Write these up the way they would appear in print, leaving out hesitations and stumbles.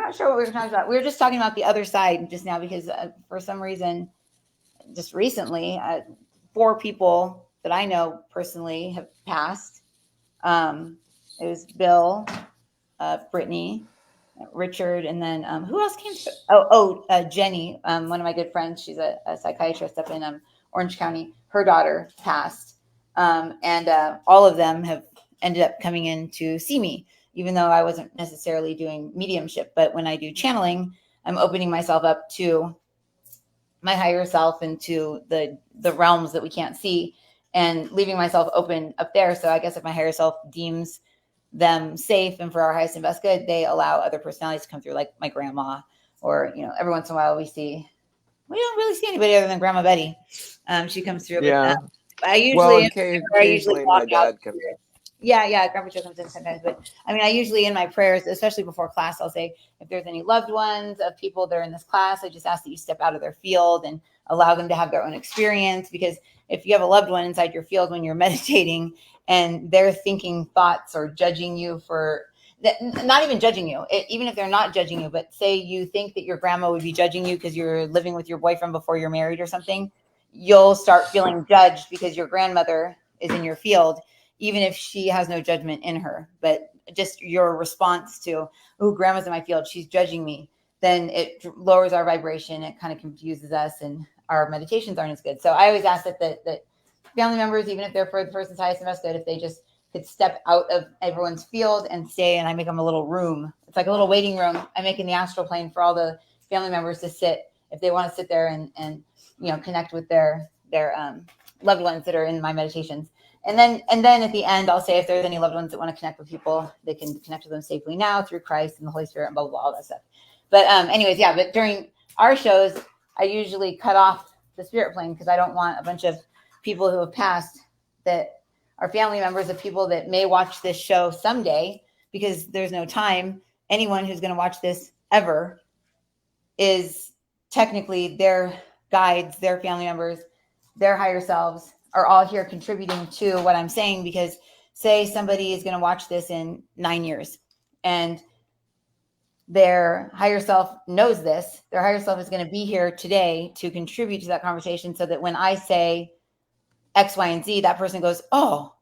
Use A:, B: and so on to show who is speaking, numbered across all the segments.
A: not sure what we were talking about. We were just talking about the other side just now because for some reason, just recently, 4 people that I know personally have passed. It was Bill, Brittany, Richard, and then who else came through? Jenny, one of my good friends. She's a psychiatrist up in Orange County. Her daughter passed, and all of them have ended up coming in to see me, even though I wasn't necessarily doing mediumship. But when I do channeling, I'm opening myself up to my higher self and to the realms that we can't see, and leaving myself open up there. So I guess if my higher self deems them safe and for our highest and best good, they allow other personalities to come through, like my grandma, or every once in a while we don't really see anybody other than Grandma Betty. She comes through,
B: Yeah.
A: but I usually
B: occasionally my dad comes in.
A: Yeah, Grandpa Joe comes in sometimes, but I mean, I usually in my prayers, especially before class, I'll say, if there's any loved ones of people that are in this class, I just ask that you step out of their field and allow them to have their own experience. Because if you have a loved one inside your field when you're meditating and they're thinking thoughts or judging you for that, not even judging you, even if they're not judging you, but say you think that your grandma would be judging you because you're living with your boyfriend before you're married or something, you'll start feeling judged because your grandmother is in your field, even if she has no judgment in her. But just your response to, oh, grandma's in my field, she's judging me, then it lowers our vibration. It kind of confuses us and our meditations aren't as good. So I always ask that family members, even if they're for the person's highest and best good, if they just could step out of everyone's field and stay, and I make them a little room. It's like a little waiting room. I make in the astral plane for all the family members to sit if they want to sit there and connect with their loved ones that are in my meditations. And then at the end, I'll say if there's any loved ones that want to connect with people, they can connect with them safely now through Christ and the Holy Spirit and blah, blah, blah, all that stuff. But anyways, yeah, but during our shows, I usually cut off the spirit plane because I don't want a bunch of people who have passed that are family members of people that may watch this show someday, because there's no time. Anyone who's going to watch this ever is technically their guides, their family members, their higher selves are all here contributing to what I'm saying. Because say somebody is going to watch this in 9 years and their higher self knows this, their higher self is going to be here today to contribute to that conversation, so that when I say X, Y, and Z, that person goes, oh,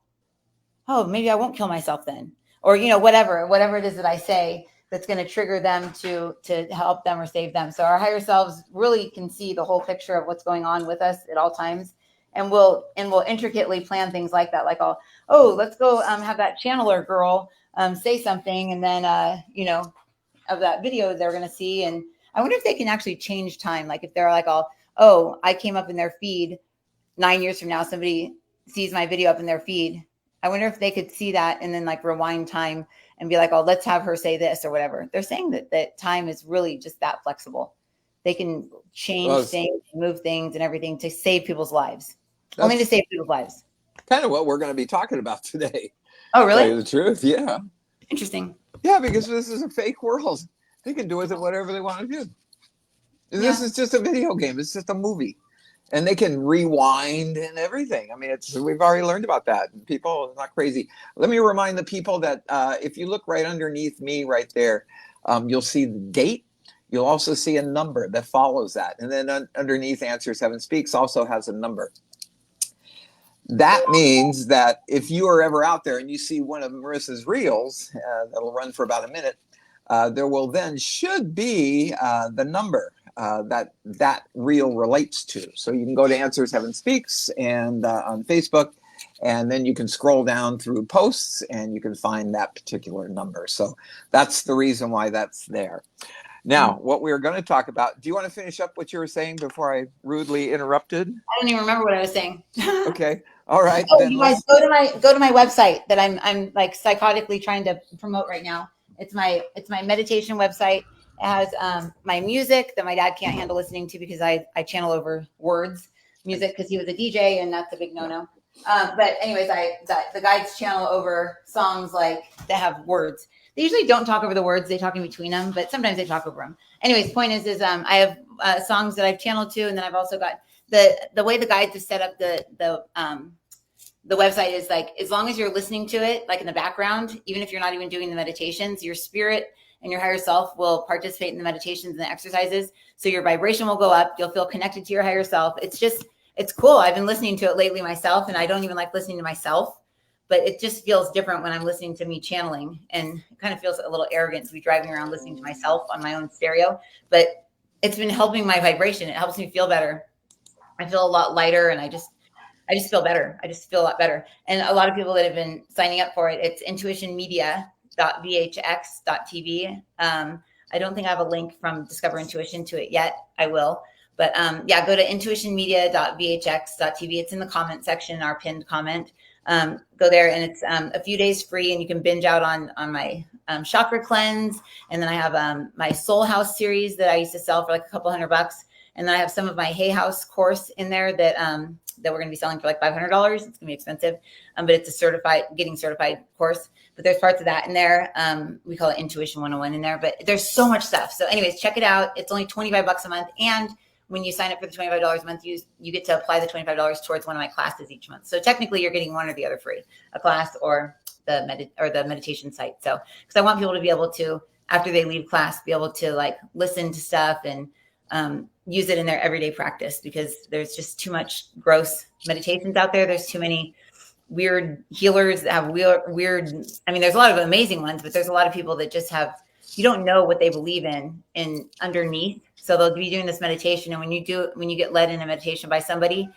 A: maybe I won't kill myself then. Or, whatever it is that I say that's going to trigger them to help them or save them. So our higher selves really can see the whole picture of what's going on with us at all times. And we'll intricately plan things like that. Like, let's go have that channeler girl say something. And then, of that video they're going to see. And I wonder if they can actually change time. Like if they're like, I came up in their feed 9 years from now, somebody sees my video up in their feed. I wonder if they could see that and then like rewind time and be like, let's have her say this or whatever. They're saying that time is really just that flexible. They can change things, move things and everything to save people's lives. Only to save people's lives.
B: Kind of what we're going to be talking about today.
A: Oh, really?
B: To tell you the truth. Yeah.
A: Interesting.
B: Yeah, because this is a fake world. They can do with it whatever they want to do. This is just a video game. It's just a movie. And they can rewind and everything. I mean, we've already learned about that. People are not crazy. Let me remind the people that if you look right underneath me right there, you'll see the date. You'll also see a number that follows that. And then underneath Answer 7 Speaks also has a number. That means that if you are ever out there and you see one of Marissa's reels, that'll run for about a minute, there will then should be the number that reel relates to. So you can go to Answer 7 Speaks and on Facebook, and then you can scroll down through posts and you can find that particular number. So that's the reason why that's there. Now, what we're going to talk about, do you want to finish up what you were saying before I rudely interrupted?
A: I don't even remember what I was saying.
B: Okay. All right.
A: Then you guys go to my website that I'm like psychotically trying to promote right now. It's my meditation website. It has my music that my dad can't handle listening to because I channel over words music because he was a DJ and that's a big no-no. But anyways, the guides channel over songs like that have words. They usually don't talk over the words; they talk in between them, but sometimes they talk over them. Anyways, point is I have songs that I've channeled to, and then I've also got the way the guides have set up the website is like, as long as you're listening to it, like in the background, even if you're not even doing the meditations, your spirit and your higher self will participate in the meditations and the exercises. So your vibration will go up. You'll feel connected to your higher self. It's cool. I've been listening to it lately myself, and I don't even like listening to myself, but it just feels different when I'm listening to me channeling, and it kind of feels a little arrogant to be driving around listening to myself on my own stereo, but it's been helping my vibration. It helps me feel better. I feel a lot lighter, and I just feel better. I just feel a lot better. And a lot of people that have been signing up for it, it's intuitionmedia.vhx.tv. I don't think I have a link from Discover Intuition to it yet. I will. But yeah, go to intuitionmedia.vhx.tv. It's in the comment section, our pinned comment. Go there, and it's a few days free, and you can binge out on my chakra cleanse. And then I have my Soul House series that I used to sell for like a couple $100. And then I have some of my Hay House course in there that we're going to be selling for like $500. It's going to be expensive, but it's a getting certified course. But there's parts of that in there. We call it Intuition 101 in there, but there's so much stuff. So anyways, check it out. It's only $25 a month. And when you sign up for the $25 a month, you get to apply the $25 towards one of my classes each month. So technically you're getting one or the other free, a class or the meditation site. So, because I want people to be able to, after they leave class, be able to like listen to stuff and use it in their everyday practice, because there's just too much gross meditations out there. There's too many weird healers that have weird. I mean, there's a lot of amazing ones, but there's a lot of people that just have, you don't know what they believe in underneath. So they'll be doing this meditation. And when you get led in a meditation by somebody,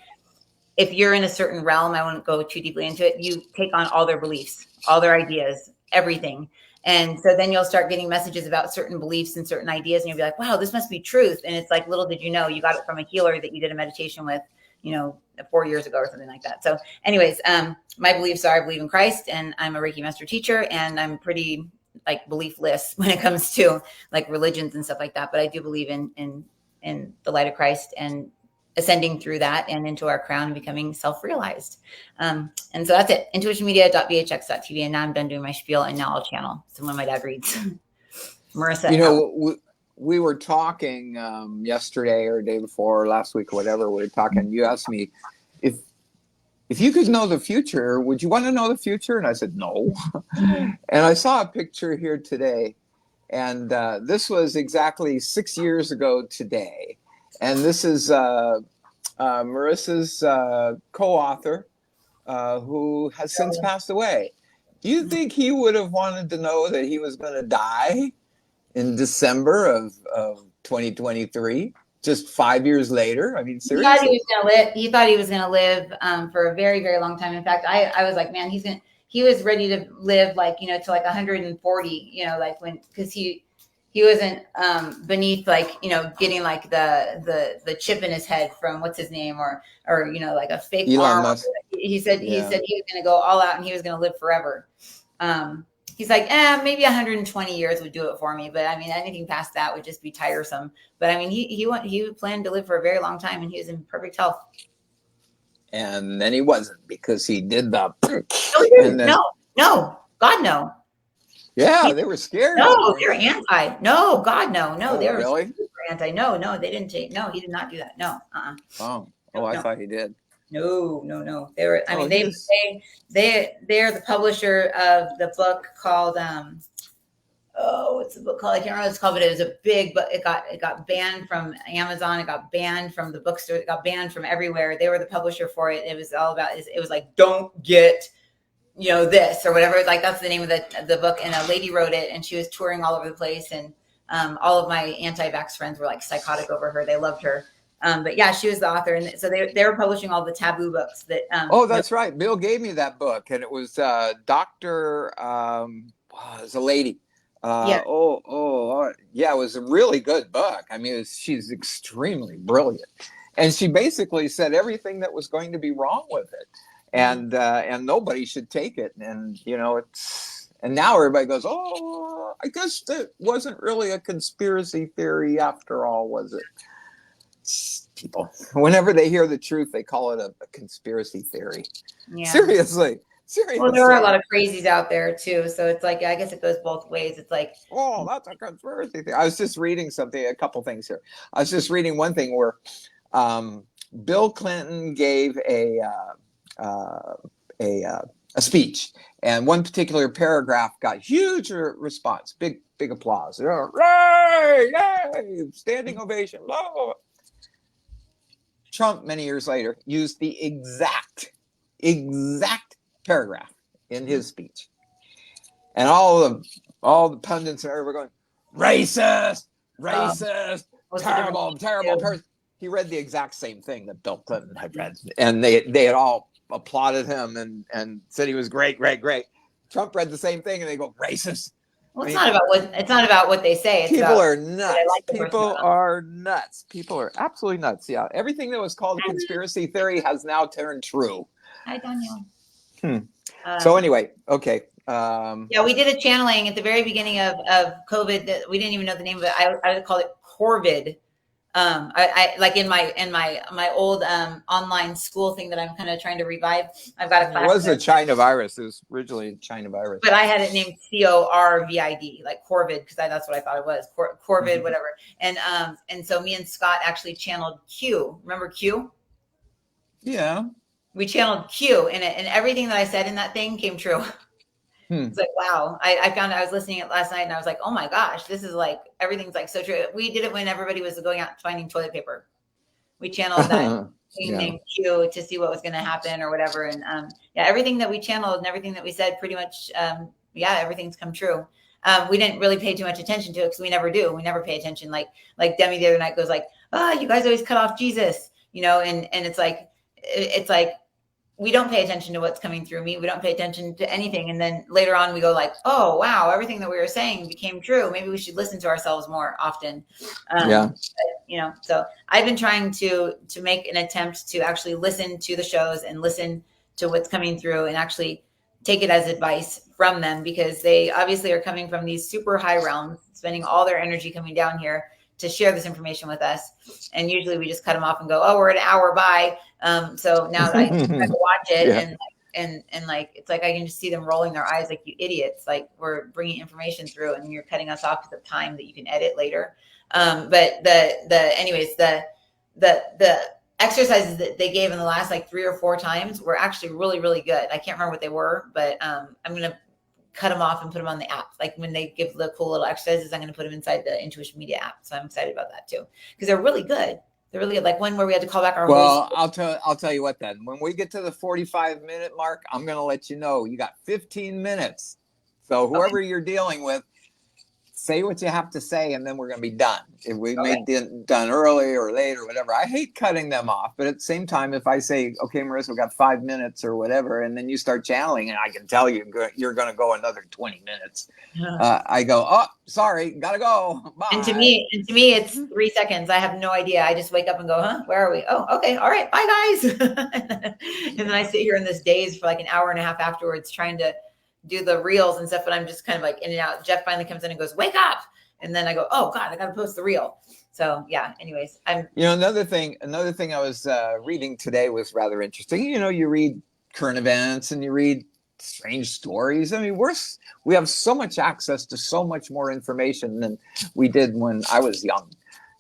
A: if you're in a certain realm, I won't go too deeply into it, you take on all their beliefs, all their ideas, everything. And so then you'll start getting messages about certain beliefs and certain ideas, and you'll be like, wow, this must be truth. And it's like, little did you know, you got it from a healer that you did a meditation with, 4 years ago or something like that. So anyways, my beliefs are, I believe in Christ, and I'm a Reiki master teacher, and I'm pretty like beliefless when it comes to like religions and stuff like that. But I do believe in the light of Christ and ascending through that and into our crown and becoming self-realized. And so that's it. Intuitionmedia.vhx.tv. And now I'm done doing my spiel, and now I'll channel someone my dad reads. Marissa.
B: We were talking yesterday or day before or last week or whatever. We were talking. You asked me if you could know the future, would you want to know the future? And I said, no. And I saw a picture here today, and this was exactly 6 years ago today. And this is Marissa's co-author, who has since passed away. Do you think he would have wanted to know that he was going to die in December of 2023, just 5 years later? I mean, seriously.
A: He thought he was going to live for a very, very long time. In fact, I was like, man, he was ready to live like, to like 140, because he wasn't beneath like, getting like the chip in his head from what's his name or like a fake
B: Elon
A: arm.
B: Musk.
A: He said he was going to go all out and he was going to live forever. He's like, maybe 120 years would do it for me. But I mean, anything past that would just be tiresome. But I mean, he planned to live for a very long time, and he was in perfect health.
B: And then he wasn't, because he did the.
A: No, God, no.
B: Yeah, they were scared.
A: No, they're anti. No, God, no. They were
B: really
A: super anti. No, they didn't take. No, he did not do that. No.
B: I thought he did.
A: No. They were. I mean, they're the publisher of the book called. What's the book called? I can't remember what it's called, but it was a big. But it got banned from Amazon. It got banned from the bookstore. It got banned from everywhere. They were the publisher for it. It was all about. It was like, don't get. This or whatever. Like, that's the name of the book. And a lady wrote it, and she was touring all over the place. And all of my anti-vax friends were like psychotic over her. They loved her. But yeah, she was the author. And so they were publishing all the taboo books that.
B: That's right. Bill gave me that book, and it was Dr. It was a lady. Yeah, it was a really good book. I mean, she's extremely brilliant. And she basically said everything that was going to be wrong with it. And nobody should take it. And, and now everybody goes, I guess that wasn't really a conspiracy theory after all, was it? People, whenever they hear the truth, they call it a conspiracy theory. Yeah. Seriously.
A: Well, there are a lot of crazies out there too. So it's like, I guess it goes both ways. It's like,
B: that's a conspiracy theory. I was just reading a couple things here. I was just reading one thing where Bill Clinton gave a a speech, and one particular paragraph got huge response, big applause. Yay, yay, standing ovation, blah, blah, blah. Trump, many years later, used the exact paragraph in his speech, and all the pundits were going, racist, terrible person. He read the exact same thing that Bill Clinton had read, and they had all applauded him and said he was great. Trump read the same thing, and they go, racist.
A: Well, it's not about what they say. It's
B: people
A: about
B: are nuts. People are nuts. People are absolutely nuts. Yeah, everything that was called a conspiracy theory has now turned true.
A: Hi, Daniel.
B: So anyway, okay.
A: Yeah, we did a channeling at the very beginning of COVID that we didn't even know the name of it. I would call it Corvid. I like in my old online school thing that I'm kind of trying to revive. I've got a class.
B: It was a China virus. It was originally a China virus,
A: but I had it named COVID, like Corvid, because that's what I thought it was. Corvid, whatever. And so me and Scott actually channeled Q. Remember Q?
B: Yeah.
A: We channeled Q, and everything that I said in that thing came true. It's like, wow. I found I was listening it last night, and I was like, oh my gosh, this is like, everything's like so true. We did it when everybody was going out finding toilet paper. We channeled that thing named Q to see what was going to happen or whatever. And yeah, everything that we channeled and everything that we said pretty much, everything's come true. We didn't really pay too much attention to it because we never do. We never pay attention. Like Demi the other night goes like, you guys always cut off Jesus, and it's like, we don't pay attention to what's coming through me. We don't pay attention to anything. And then later on we go like, oh, wow, everything that we were saying became true. Maybe we should listen to ourselves more often. So I've been trying to make an attempt to actually listen to the shows and listen to what's coming through and actually take it as advice from them, because they obviously are coming from these super high realms, spending all their energy coming down here to share this information with us. And usually we just cut them off and go, oh, we're an hour by. So now I have to watch it and like, it's like, I can just see them rolling their eyes like, you idiots, like we're bringing information through and you're cutting us off because of time that you can edit later. But the exercises that they gave in the last like 3 or 4 times were actually really, really good. I can't remember what they were, but I'm going to cut them off and put them on the app. Like when they give the cool little exercises, I'm going to put them inside the Intuition Media app. So I'm excited about that too, because they're really good. They're really good. Like one where we had to call back our
B: voice. I'll tell you what then. When we get to the 45-minute mark, I'm going to let you know you got 15 minutes. So whoever you're dealing with, say what you have to say, and then we're going to be done. If we made it done early or late or whatever, I hate cutting them off. But at the same time, if I say, okay, Marissa, we got 5 minutes or whatever, and then you start channeling, and I can tell you you're going to go another 20 minutes. I go, oh, sorry, gotta go. Bye.
A: And to me, it's 3 seconds. I have no idea. I just wake up and go, huh? Where are we? Oh, okay, all right, bye, guys. And then I sit here in this daze for like an hour and a half afterwards, trying to do the reels and stuff, but I'm just kind of like in and out. Jeff finally comes in and goes, wake up. And then I go, oh God, I got to post the reel. So yeah, anyways,
B: another thing I was reading today was rather interesting. You read current events and you read strange stories. I mean, we have so much access to so much more information than we did when I was young.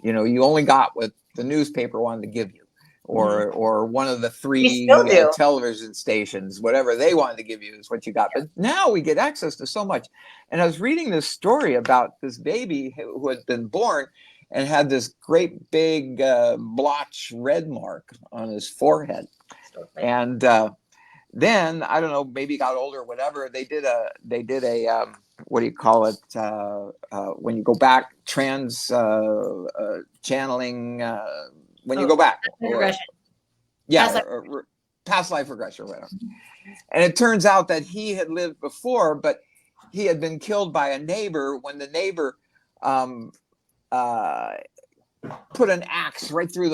B: You only got what the newspaper wanted to give you. Or one of the 3 television stations, whatever they wanted to give you is what you got. But now we get access to so much. And I was reading this story about this baby who had been born and had this great big blotch red mark on his forehead. And then, I don't know, maybe he got older or whatever. They did a what do you call it? When you go back, channeling. When you go back, past life regression or whatever. And it turns out that he had lived before, but he had been killed by a neighbor when the neighbor put an axe right through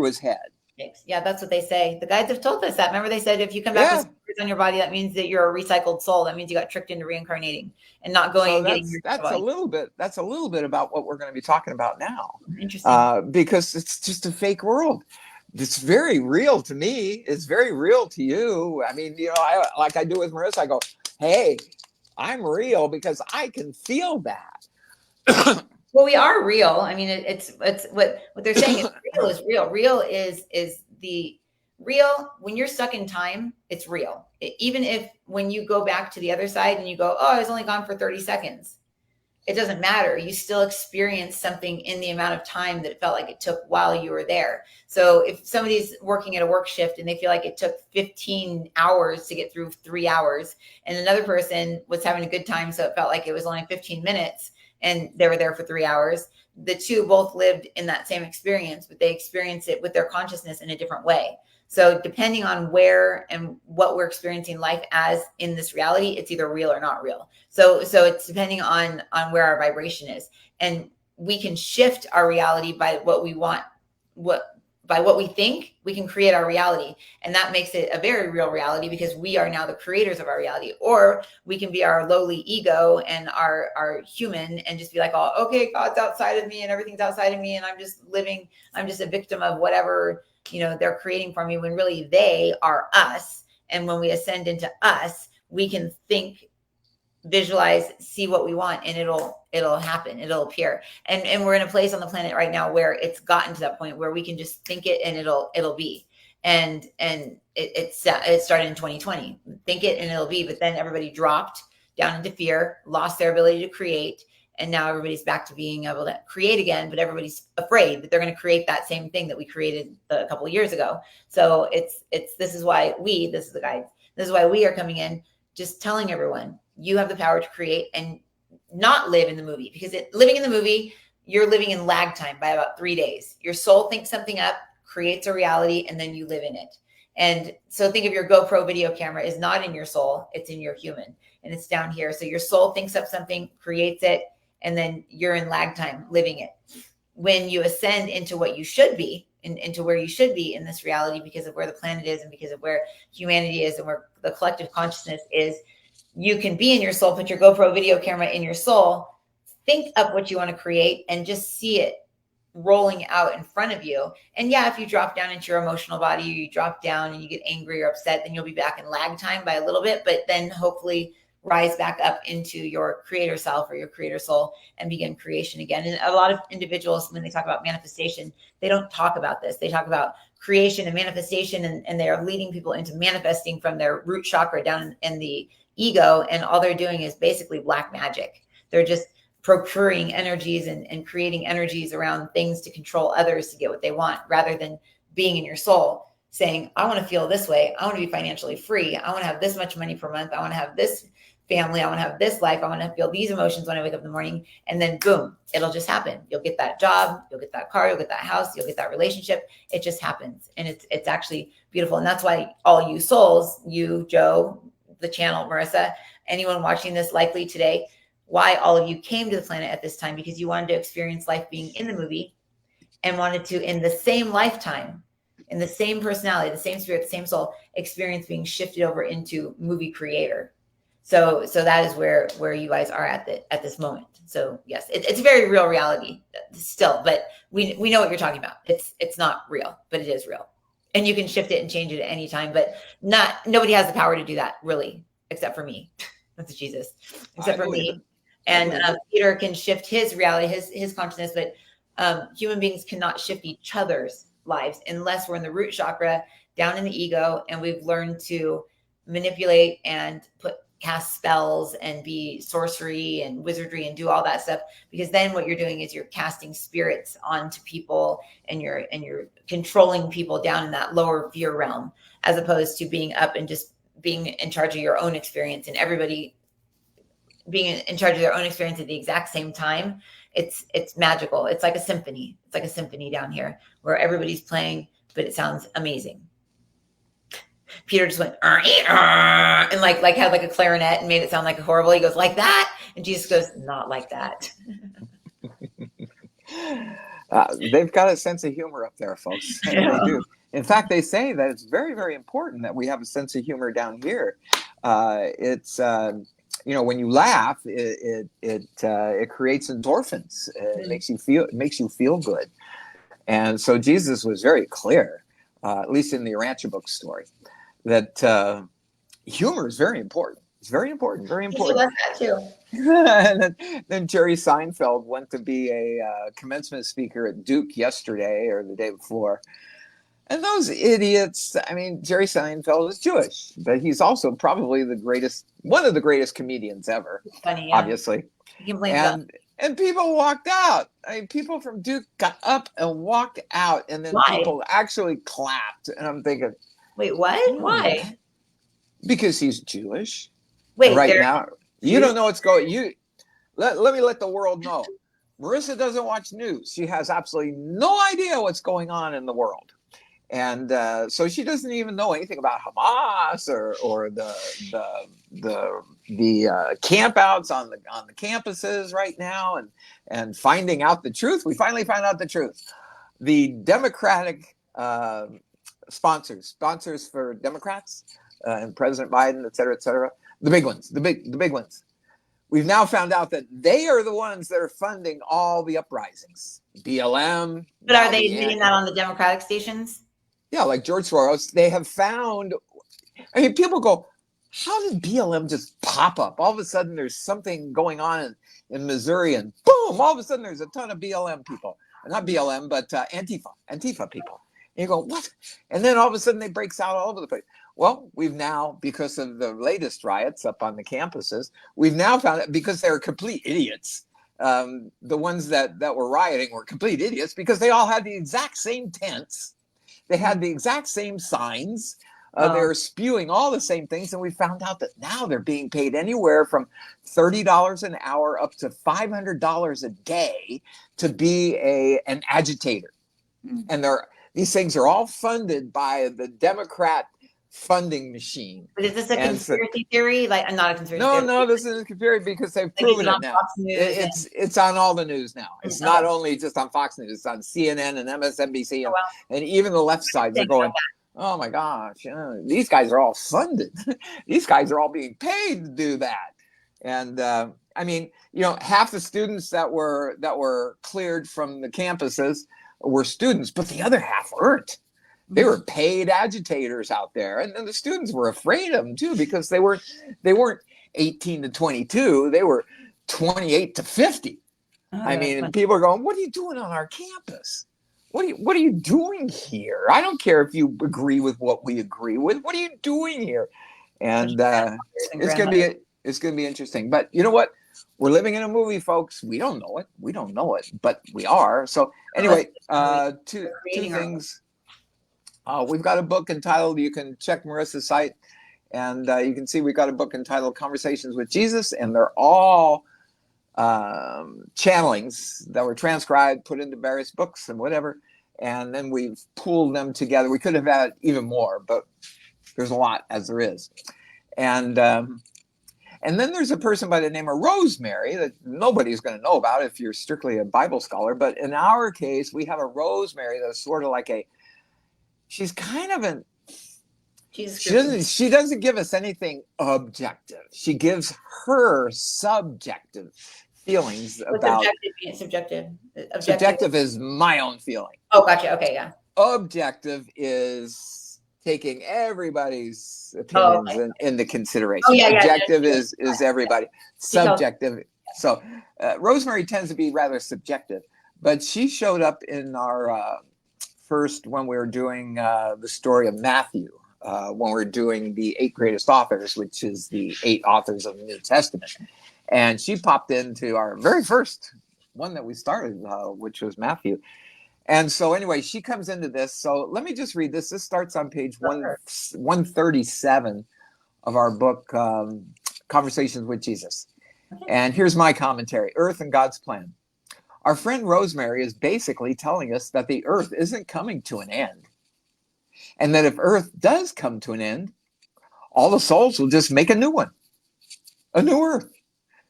B: his head.
A: Yeah, that's what they say. The guides have told us that. Remember, they said if you come back with scars on your body, that means that you're a recycled soul. That means you got tricked into reincarnating and not going and getting your
B: that's a little bit about what we're going to be talking about now.
A: Interesting.
B: Because it's just a fake world. It's very real to me. It's very real to you. I mean, like I do with Marissa, I go, hey, I'm real because I can feel that.
A: Well, we are real. I mean, it's what they're saying is real is real. Real is the real, when you're stuck in time, it's real. Even if when you go back to the other side and you go, oh, I was only gone for 30 seconds, it doesn't matter. You still experience something in the amount of time that it felt like it took while you were there. So if somebody's working at a work shift and they feel like it took 15 hours to get through 3 hours, and another person was having a good time, so it felt like it was only 15 minutes and they were there for 3 hours, the two both lived in that same experience, but they experienced it with their consciousness in a different way. So depending on where and what we're experiencing life as in this reality, it's either real or not real. So it's depending on where our vibration is. And we can shift our reality by what we want, by what we think. We can create our reality. And that makes it a very real reality because we are now the creators of our reality. Or we can be our lowly ego and our human and just be like, oh, okay, God's outside of me and everything's outside of me. And I'm just a victim of whatever, they're creating for me, when really they are us. And when we ascend into us, we can think, visualize, see what we want, and it'll happen. It'll appear. And we're in a place on the planet right now where it's gotten to that point where we can just think it and it'll be. And it started in 2020. Think it and it'll be. But then everybody dropped down into fear, lost their ability to create. And now everybody's back to being able to create again, but everybody's afraid that they're going to create that same thing that we created a couple of years ago. So this is why this is the guide. This is why we are coming in, just telling everyone, you have the power to create and not live in the movie, because living in the movie, you're living in lag time by about 3 days. Your soul thinks something up, creates a reality, and then you live in it. And so think of your GoPro video camera is not in your soul, it's in your human, and it's down here. So your soul thinks up something, creates it, and then you're in lag time living it. When you ascend into what you should be, into where you should be in this reality, because of where the planet is and because of where humanity is and where the collective consciousness is, you can be in your soul, put your GoPro video camera in your soul, think up what you want to create, and just see it rolling out in front of you. And yeah, if you drop down into your emotional body, you drop down and you get angry or upset, then you'll be back in lag time by a little bit, but then hopefully rise back up into your creator self or your creator soul and begin creation again. And a lot of individuals, when they talk about manifestation, they don't talk about this. They talk about creation and manifestation, and they are leading people into manifesting from their root chakra down in the ego. And all they're doing is basically black magic. They're just procuring energies and creating energies around things to control others to get what they want, rather than being in your soul saying, I want to feel this way. I want to be financially free. I want to have this much money per month. I want to have this family. I want to have this life. I want to feel these emotions when I wake up in the morning. And then boom, it'll just happen. You'll get that job, you'll get that car, you'll get that house, you'll get that relationship. It just happens. And it's actually beautiful. And that's why all you souls, you, Joe, the channel, Marissa, anyone watching this likely today, why all of you came to the planet at this time, because you wanted to experience life being in the movie and wanted to, in the same lifetime, in the same personality, the same spirit, the same soul, experience being shifted over into movie creator. So that is where you guys are at this moment. So yes, it's a very real reality still, but we know what you're talking about. It's not real, but it is real, and you can shift it and change it at any time. But nobody has the power to do that, really, except for me. That's Jesus, except for me. And Peter can shift his reality, his consciousness, but human beings cannot shift each other's lives unless we're in the root chakra, down in the ego, and we've learned to manipulate and cast spells and be sorcery and wizardry and do all that stuff. Because then what you're doing is you're casting spirits onto people, and you're controlling people down in that lower fear realm, as opposed to being up and just being in charge of your own experience, and everybody being in charge of their own experience at the exact same time. It's magical. It's like a symphony. It's like a symphony down here where everybody's playing, but it sounds amazing. Peter just went and like had like a clarinet and made it sound like horrible. He goes, like that, and Jesus goes, not like that.
B: They've got a sense of humor up there, folks.
A: Yeah.
B: They do. In fact, they say that it's very, very important that we have a sense of humor down here. It's when you laugh, it creates endorphins. It makes you feel good. And so Jesus was very clear, at least in the Urantia book story, that humor is very important. It's very important, very important.
A: He does that too.
B: And then Jerry Seinfeld went to be a commencement speaker at Duke yesterday or the day before. And those idiots, I mean, Jerry Seinfeld is Jewish, but he's also probably one of the greatest comedians ever,
A: It's funny, yeah.
B: obviously.
A: He complains about
B: And people walked out. I mean, people from Duke got up and walked out, and then
A: why?
B: people actually clapped. And I'm thinking,
A: Wait, what? Why?
B: because he's Jewish.
A: Wait,
B: Right
A: they're
B: now, you don't know what's going. Let me let the world know. Marissa doesn't watch news. She has absolutely no idea what's going on in the world. And so she doesn't even know anything about Hamas or the campouts on the campuses right now, and finding out the truth. We finally found out the truth. The Democratic sponsors for Democrats and President Biden, et cetera, the big ones, the big ones. We've now found out that they are the ones that are funding all the uprisings. BLM.
A: But are they admitting that on the Democratic stations?
B: Yeah, like George Soros. They have found, I mean, people go, how did BLM just pop up? All of a sudden there's something going on in Missouri, and boom, all of a sudden there's a ton of BLM people. Not BLM, but Antifa people. And you go, what? And then all of a sudden they breaks out all over the place. Well, we've now, because of the latest riots up on the campuses, we've now found that because they're complete idiots. The ones that were rioting were complete idiots because they all had the exact same tents. They had the exact same signs. They were spewing all the same things. And we found out that now they're being paid anywhere from $30 an hour up to $500 a day to be an agitator. And these things are all funded by the Democrat funding machine.
A: But is this a conspiracy theory? Like, not a conspiracy theory.
B: No, this is a conspiracy because they've proven it now. It's on all the news now. It's not only just on Fox News. It's on CNN and MSNBC, and even the left sides are going, oh my gosh, these guys are all funded. These guys are all being paid to do that. And I mean, half the students that were cleared from the campuses were students, but the other half weren't. They were paid agitators out there, and the students were afraid of them too because they weren't 18 to 22; they were 28 to 50. I mean, and people are going, "What are you doing on our campus? What are you doing here? I don't care if you agree with what we agree with. What are you doing here?" And it's gonna be interesting. But you know what? We're living in a movie, folks. We don't know it, but we are. So anyway, two things. We've got a book entitled, you can check Marissa's site, and you can see we've got a book entitled Conversations with Jesus, and they're all channelings that were transcribed, put into various books and whatever, and then we've pooled them together. We could have had even more, but there's a lot as there is. And then there's a person by the name of Rosemary that nobody's going to know about if you're strictly a Bible scholar, but in our case, we have a Rosemary that's sort of like she's kind of she doesn't give us anything objective. She gives her subjective feelings about
A: subjective.
B: Subjective is my own feeling.
A: Oh, gotcha. Okay, yeah.
B: Objective is taking everybody's opinions into consideration. Objective is everybody. Subjective. So Rosemary tends to be rather subjective, but she showed up in our first when we were doing the story of Matthew, when we were doing the 8 greatest authors, which is the 8 authors of the New Testament. And she popped into our very first one that we started, which was Matthew. And so anyway, she comes into this. So let me just read this. This starts on page 137 of our book, Conversations with Jesus. And here's my commentary, Earth and God's Plan. Our friend Rosemary is basically telling us that the earth isn't coming to an end. And that if earth does come to an end, all the souls will just make a new one, a new earth.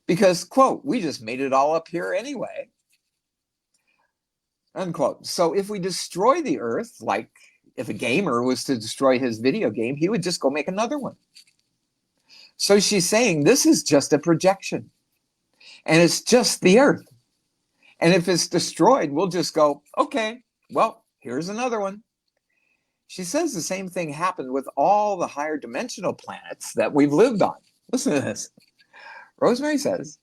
B: Because, quote, we just made it all up here anyway, unquote. So if we destroy the earth, like if a gamer was to destroy his video game, he would just go make another one. So she's saying this is just a projection. And it's just the earth. And if it's destroyed, we'll just go, okay, well, here's another one. She says the same thing happened with all the higher dimensional planets that we've lived on. Listen to this. Rosemary says,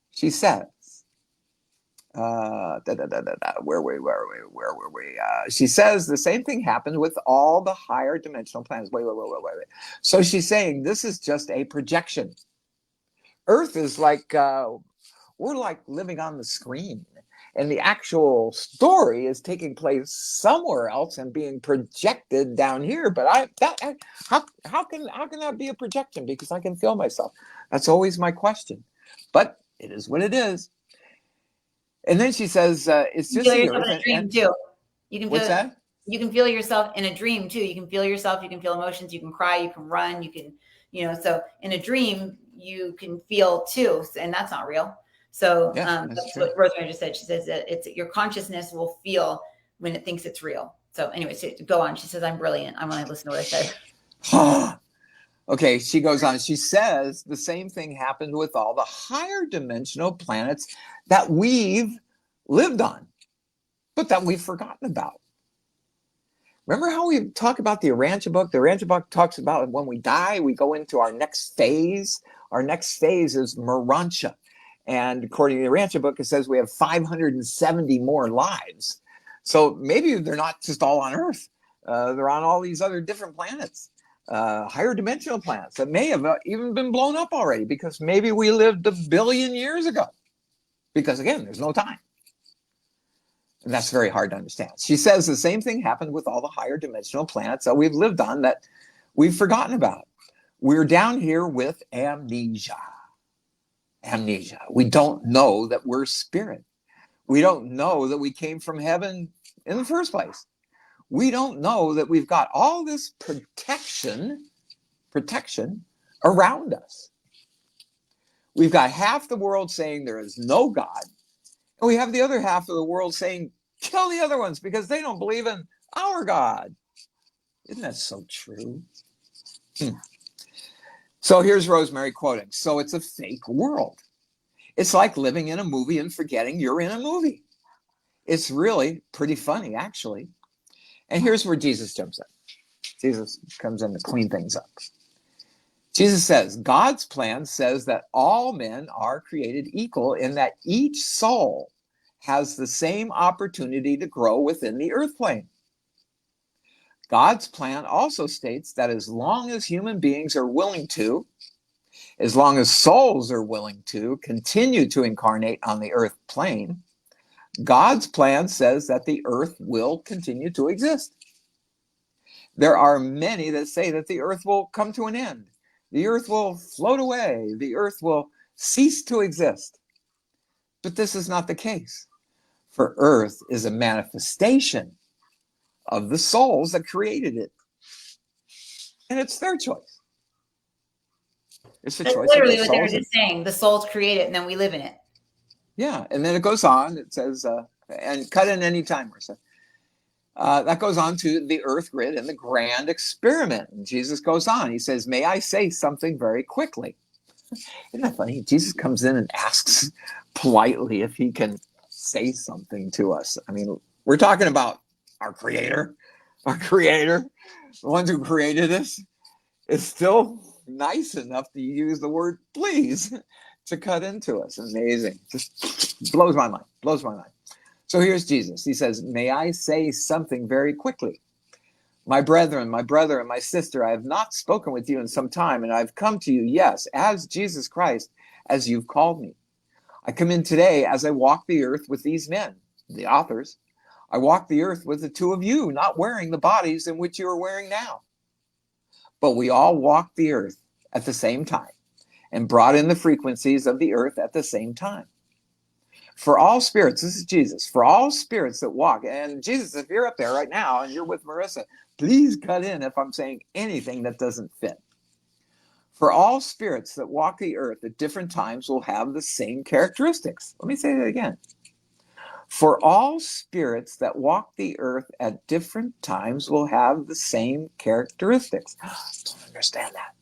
B: Where were we? She says the same thing happened with all the higher dimensional planets. Wait. So she's saying this is just a projection. Earth is like, we're like living on the screen, and the actual story is taking place somewhere else and being projected down here. But how can that be a projection? Because I can feel myself. That's always my question. But it is what it is. And then she says, it's
A: You
B: just
A: feel
B: the
A: yourself
B: earth.
A: in a dream too. You can
B: What's
A: feel
B: that?
A: you can feel yourself in a dream too. You can feel yourself, you can feel emotions, you can cry, you can run, you can, so in a dream you can feel too, and that's not real. So
B: Yeah,
A: that's
B: true.
A: what Rosemary just said. She says that it's your consciousness will feel when it thinks it's real. So anyway, so go on. She says, I'm brilliant. I want to listen to what I said.
B: Okay, she goes on. She says the same thing happened with all the higher dimensional planets that we've lived on, but that we've forgotten about. Remember how we talk about the Urantia book? The Urantia book talks about when we die, we go into our next phase. Our next phase is Morontia. And according to the Urantia book, it says we have 570 more lives. So maybe they're not just all on Earth. They're on all these other different planets, higher dimensional planets that may have even been blown up already because maybe we lived 1 billion years ago. Because again, there's no time. And that's very hard to understand. She says the same thing happened with all the higher dimensional planets that we've lived on that we've forgotten about. We're down here with amnesia. Amnesia. We don't know that we're spirit. We don't know that we came from heaven in the first place. We don't know that we've got all this protection around us. We've got half the world saying there is no God. And we have the other half of the world saying, kill the other ones because they don't believe in our God. Isn't that so true? So here's Rosemary quoting. So it's a fake world. It's like living in a movie and forgetting you're in a movie. It's really pretty funny, actually. And here's where Jesus jumps in. Jesus comes in to clean things up. Jesus says, God's plan says that all men are created equal in that each soul has the same opportunity to grow within the earth plane. God's plan also states that as long as human beings are willing to, as long as souls are willing to continue to incarnate on the earth plane, God's plan says that the earth will continue to exist. There are many that say that the earth will come to an end. The earth will float away. The earth will cease to exist. But this is not the case. For earth is a manifestation of the souls that created it. And it's their choice. It's the
A: That's
B: choice
A: literally
B: of the
A: what they were
B: souls.
A: just saying. The souls create it and then we live in it.
B: Yeah, and then it goes on. It says, and cut in any time, Marissa. That goes on to the earth grid and the grand experiment. And Jesus goes on. He says, may I say something very quickly? Isn't that funny? Jesus comes in and asks politely if he can say something to us. I mean, we're talking about our creator, the ones who created us, is still nice enough to use the word please to cut into us. Amazing. Just blows my mind. So here's Jesus. He says, may I say something very quickly? My brethren, my brother, and my sister, I have not spoken with you in some time, and I've come to you, yes, as Jesus Christ, as you've called me. I come in today as I walk the earth with these men, the authors. I walk the earth with the two of you, not wearing the bodies in which you are wearing now. But we all walked the earth at the same time and brought in the frequencies of the earth at the same time. For all spirits, this is Jesus, for all spirits that walk, and Jesus, if you're up there right now and you're with Marissa, please cut in if I'm saying anything that doesn't fit. For all spirits that walk the earth at different times will have the same characteristics. Let me say that again. For all spirits that walk the earth at different times will have the same characteristics. I don't understand that.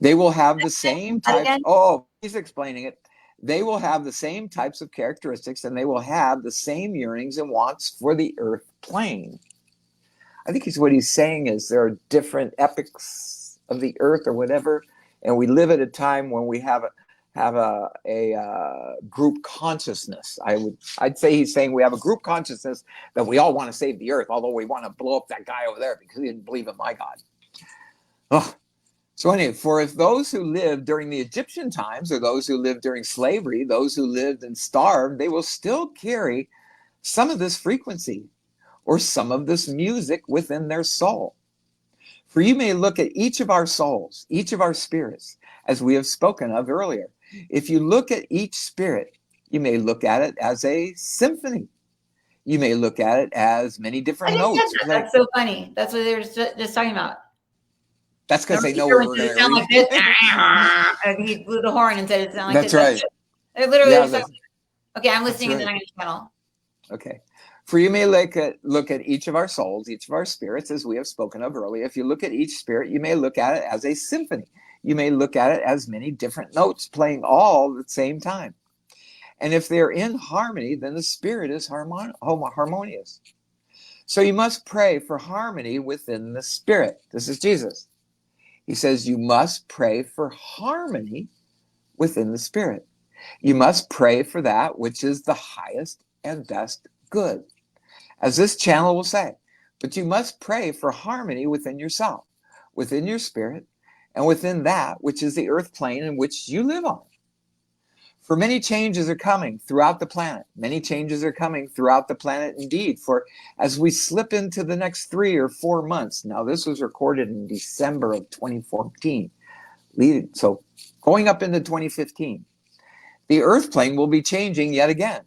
B: They will have the same types. Oh, he's explaining it. They will have the same types of characteristics and they will have the same yearnings and wants for the earth plane. I think what he's saying is there are different epochs of the earth or whatever, and we live at a time when we have have a group consciousness. I'd say he's saying we have a group consciousness that we all want to save the earth, although we want to blow up that guy over there because he didn't believe in my God. Oh. So anyway, for those who lived during the Egyptian times, or those who lived during slavery, those who lived and starved, they will still carry some of this frequency or some of this music within their soul. For you may look at each of our souls, each of our spirits, as we have spoken of earlier. If you look at each spirit, you may look at it as a symphony. You may look at it as many different notes.
A: That's so funny. That's what they were just talking about.
B: That's because they know we're going to
A: sound like this. And he blew the horn and said it sounded like
B: this. That's right.
A: It literally okay, I'm listening and then I'm going to channel.
B: Okay. For you may look at each of our souls, each of our spirits, as we have spoken of earlier. If you look at each spirit, you may look at it as a symphony. You may look at it as many different notes playing all at the same time. And if they're in harmony, then the spirit is harmonious. So you must pray for harmony within the spirit. This is Jesus. He says you must pray for harmony within the spirit. You must pray for that which is the highest and best good, as this channel will say. But you must pray for harmony within yourself, within your spirit, and within that which is the earth plane in which you live on. For many changes are coming throughout the planet. Many changes are coming throughout the planet indeed. For as we slip into the next 3 or 4 months, now this was recorded in December of 2014, so going up into 2015, the earth plane will be changing yet again.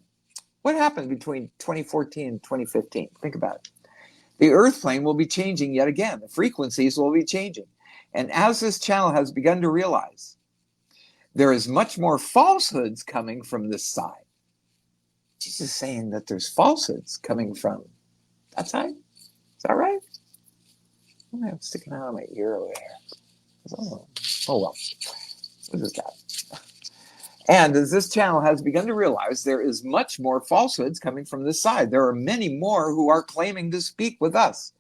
B: What happened between 2014 and 2015? Think about it. The earth plane will be changing yet again. The frequencies will be changing. And as this channel has begun to realize, there is much more falsehoods coming from this side. Jesus is saying that there's falsehoods coming from that side. Is that right? I'm sticking out of my ear over here. Oh well. What is that? And as this channel has begun to realize, there is much more falsehoods coming from this side. There are many more who are claiming to speak with us.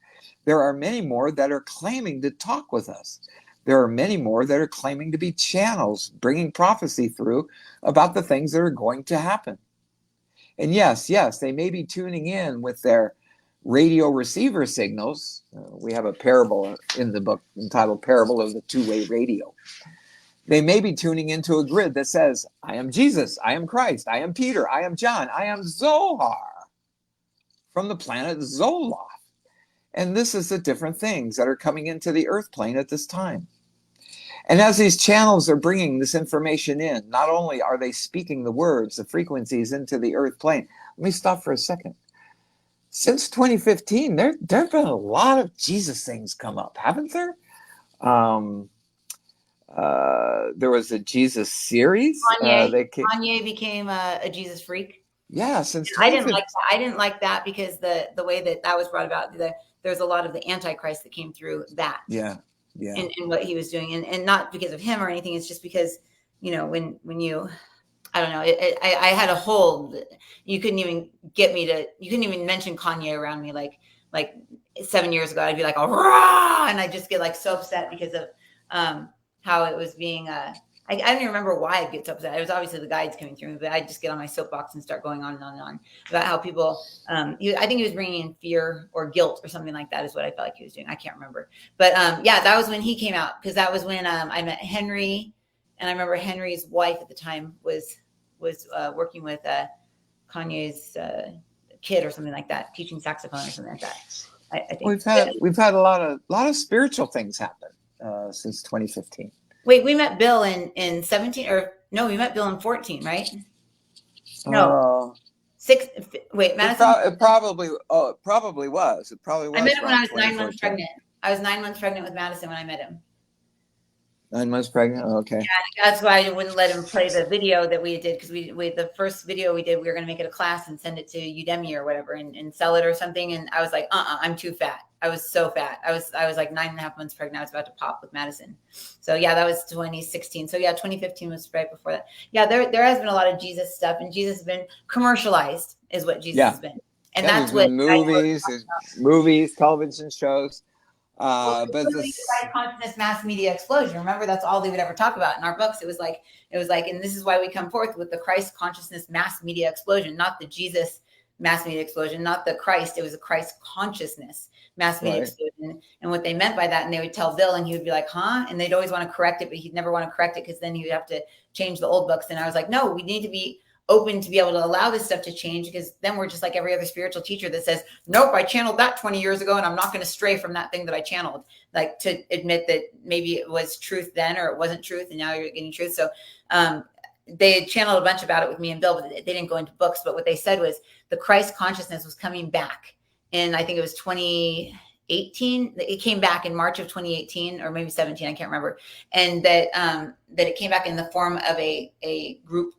B: There are many more that are claiming to talk with us. There are many more that are claiming to be channels, bringing prophecy through about the things that are going to happen. And yes, they may be tuning in with their radio receiver signals. We have a parable in the book entitled Parable of the Two-Way Radio. They may be tuning into a grid that says, I am Jesus, I am Christ, I am Peter, I am John, I am Zohar, from the planet Zoloth. And this is the different things that are coming into the earth plane at this time. And as these channels are bringing this information in, not only are they speaking the words, the frequencies into the earth plane. Let me stop for a second. Since 2015, there have been a lot of Jesus things come up, haven't there? There was a Jesus series.
A: Kanye became a Jesus freak.
B: Yeah, since
A: I didn't like that. I didn't like that because the way that was brought about, there's a lot of the Antichrist that came through that.
B: Yeah.
A: And what he was doing, and not because of him or anything. It's just because, when you, I don't know, I had a hold. You couldn't even mention Kanye around me. Like 7 years ago, I'd be like, rah! And I just get like so upset because of how it was being. I don't even remember why I'd get so upset. It was obviously the guides coming through me, but I'd just get on my soapbox and start going on and on and on about how people, I think he was bringing in fear or guilt or something like that is what I felt like he was doing. I can't remember. But that was when he came out, because that was when I met Henry. And I remember Henry's wife at the time was working with Kanye's kid or something like that, teaching saxophone or something like that. I think
B: we've had a lot of spiritual things happen since 2015.
A: Wait, we met Bill in 17, or no, we met Bill in 14, right? No, 6. Wait, Madison.
B: It probably was. It probably was.
A: I met him when I was 9 months pregnant. I was 9 months pregnant with Madison when I met him.
B: 9 months pregnant. Oh, okay.
A: Yeah, that's why I wouldn't let him play the video that we did, because we the first video we did, we were going to make it a class and send it to Udemy or whatever and sell it or something. And I was like, I'm too fat. I was so fat. I was like 9.5 months pregnant. I was about to pop with Madison. So yeah, that was 2016. So yeah, 2015 was right before that. Yeah, there has been a lot of Jesus stuff, and Jesus has been commercialized, is what Jesus has been. And that's what
B: movies, television shows.
A: Well, it's
B: But
A: literally the
B: this,
A: right consciousness mass media explosion. Remember, that's all they would ever talk about in our books. It was like, and this is why we come forth with the Christ consciousness mass media explosion, not the Jesus mass media explosion, not the Christ. It was a Christ consciousness mass media
B: right.
A: explosion. And what they meant by that, and they would tell Bill, and he would be like, huh? And they'd always want to correct it, but he'd never want to correct it because then he would have to change the old books. And I was like, no, we need to be open to be able to allow this stuff to change, because then we're just like every other spiritual teacher that says, nope, I channeled that 20 years ago and I'm not going to stray from that thing that I channeled. Like, to admit that maybe it was truth then or it wasn't truth and now you're getting truth. So they had channeled a bunch about it with me and Bill, but they didn't go into books. But what they said was the Christ consciousness was coming back. And I think it was 2018. It came back in March of 2018 or maybe 17. I can't remember. And that it came back in the form of a group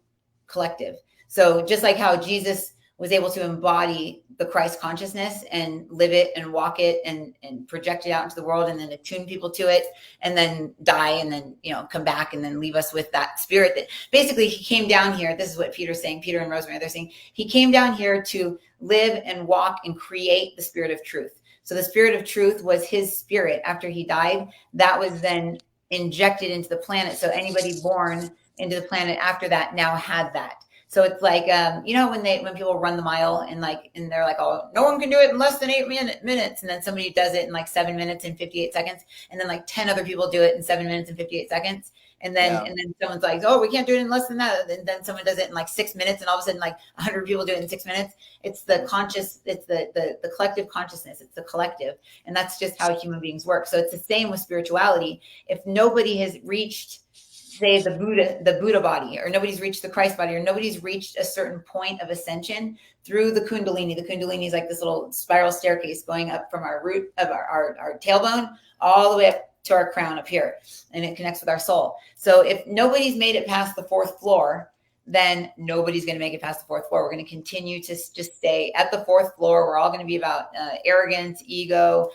A: collective. So just like how Jesus was able to embody the Christ consciousness and live it and walk it and project it out into the world and then attune people to it and then die and then, come back and then leave us with that spirit that basically he came down here. This is what Peter's saying, Peter and Rosemary, they're saying he came down here to live and walk and create the spirit of truth. So the spirit of truth was his spirit after he died. That was then injected into the planet. So anybody born into the planet after that now had that. So it's like, when people run the mile and they're like, oh, no one can do it in less than 8 minutes. And then somebody does it in like 7 minutes and 58 seconds. And then like 10 other people do it in 7 minutes and 58 seconds. And then someone's like, oh, we can't do it in less than that. And then someone does it in like 6 minutes. And all of a sudden, like 100 people do it in 6 minutes. It's the the collective consciousness. It's the collective. And that's just how human beings work. So it's the same with spirituality. If nobody has reached, say, the Buddha body, or nobody's reached the Christ body, or nobody's reached a certain point of ascension through the Kundalini. The Kundalini is like this little spiral staircase going up from our root of our tailbone all the way up to our crown up here, and it connects with our soul. So if nobody's made it past the fourth floor, then nobody's going to make it past the fourth floor. We're going to continue to just stay at the fourth floor. We're all going to be about arrogance, ego,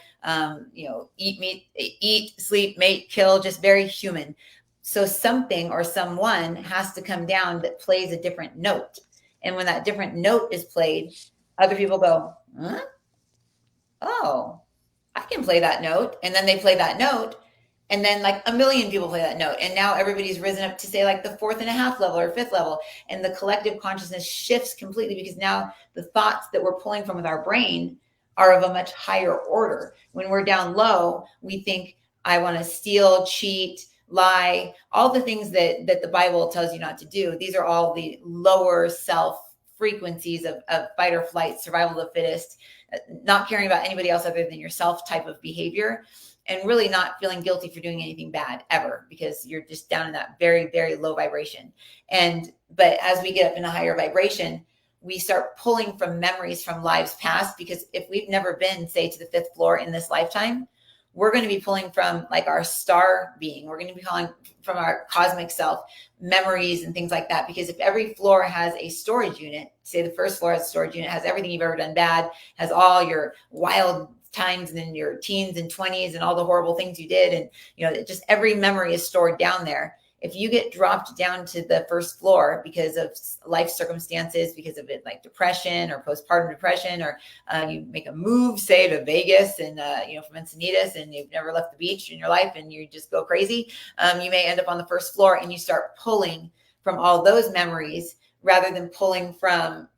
A: eat, sleep, mate, kill, just very human. So something or someone has to come down that plays a different note. And when that different note is played, other people go, huh? Oh, I can play that note. And then they play that note. And then like 1 million people play that note. And now everybody's risen up to say like the 4.5 level or 5th level. And the collective consciousness shifts completely, because now the thoughts that we're pulling from with our brain are of a much higher order. When we're down low, we think, I want to steal, cheat, lie, all the things that the Bible tells you not to do. These are all the lower self frequencies of fight or flight, survival of the fittest, not caring about anybody else other than yourself type of behavior, and really not feeling guilty for doing anything bad ever, because you're just down in that very, very low vibration. But as we get up in a higher vibration, we start pulling from memories from lives past, because if we've never been, say, to the 5th floor in this lifetime, we're going to be pulling from like our star being. We're going to be calling from our cosmic self, memories and things like that. Because if every floor has a storage unit, say the first floor has a storage unit, has everything you've ever done bad, has all your wild times and in your teens and 20s and all the horrible things you did. And, just every memory is stored down there. If you get dropped down to the first floor because of life circumstances, because of it, like depression or postpartum depression, or you make a move, say, to Vegas and, from Encinitas, and you've never left the beach in your life and you just go crazy, you may end up on the first floor, and you start pulling from all those memories rather than pulling from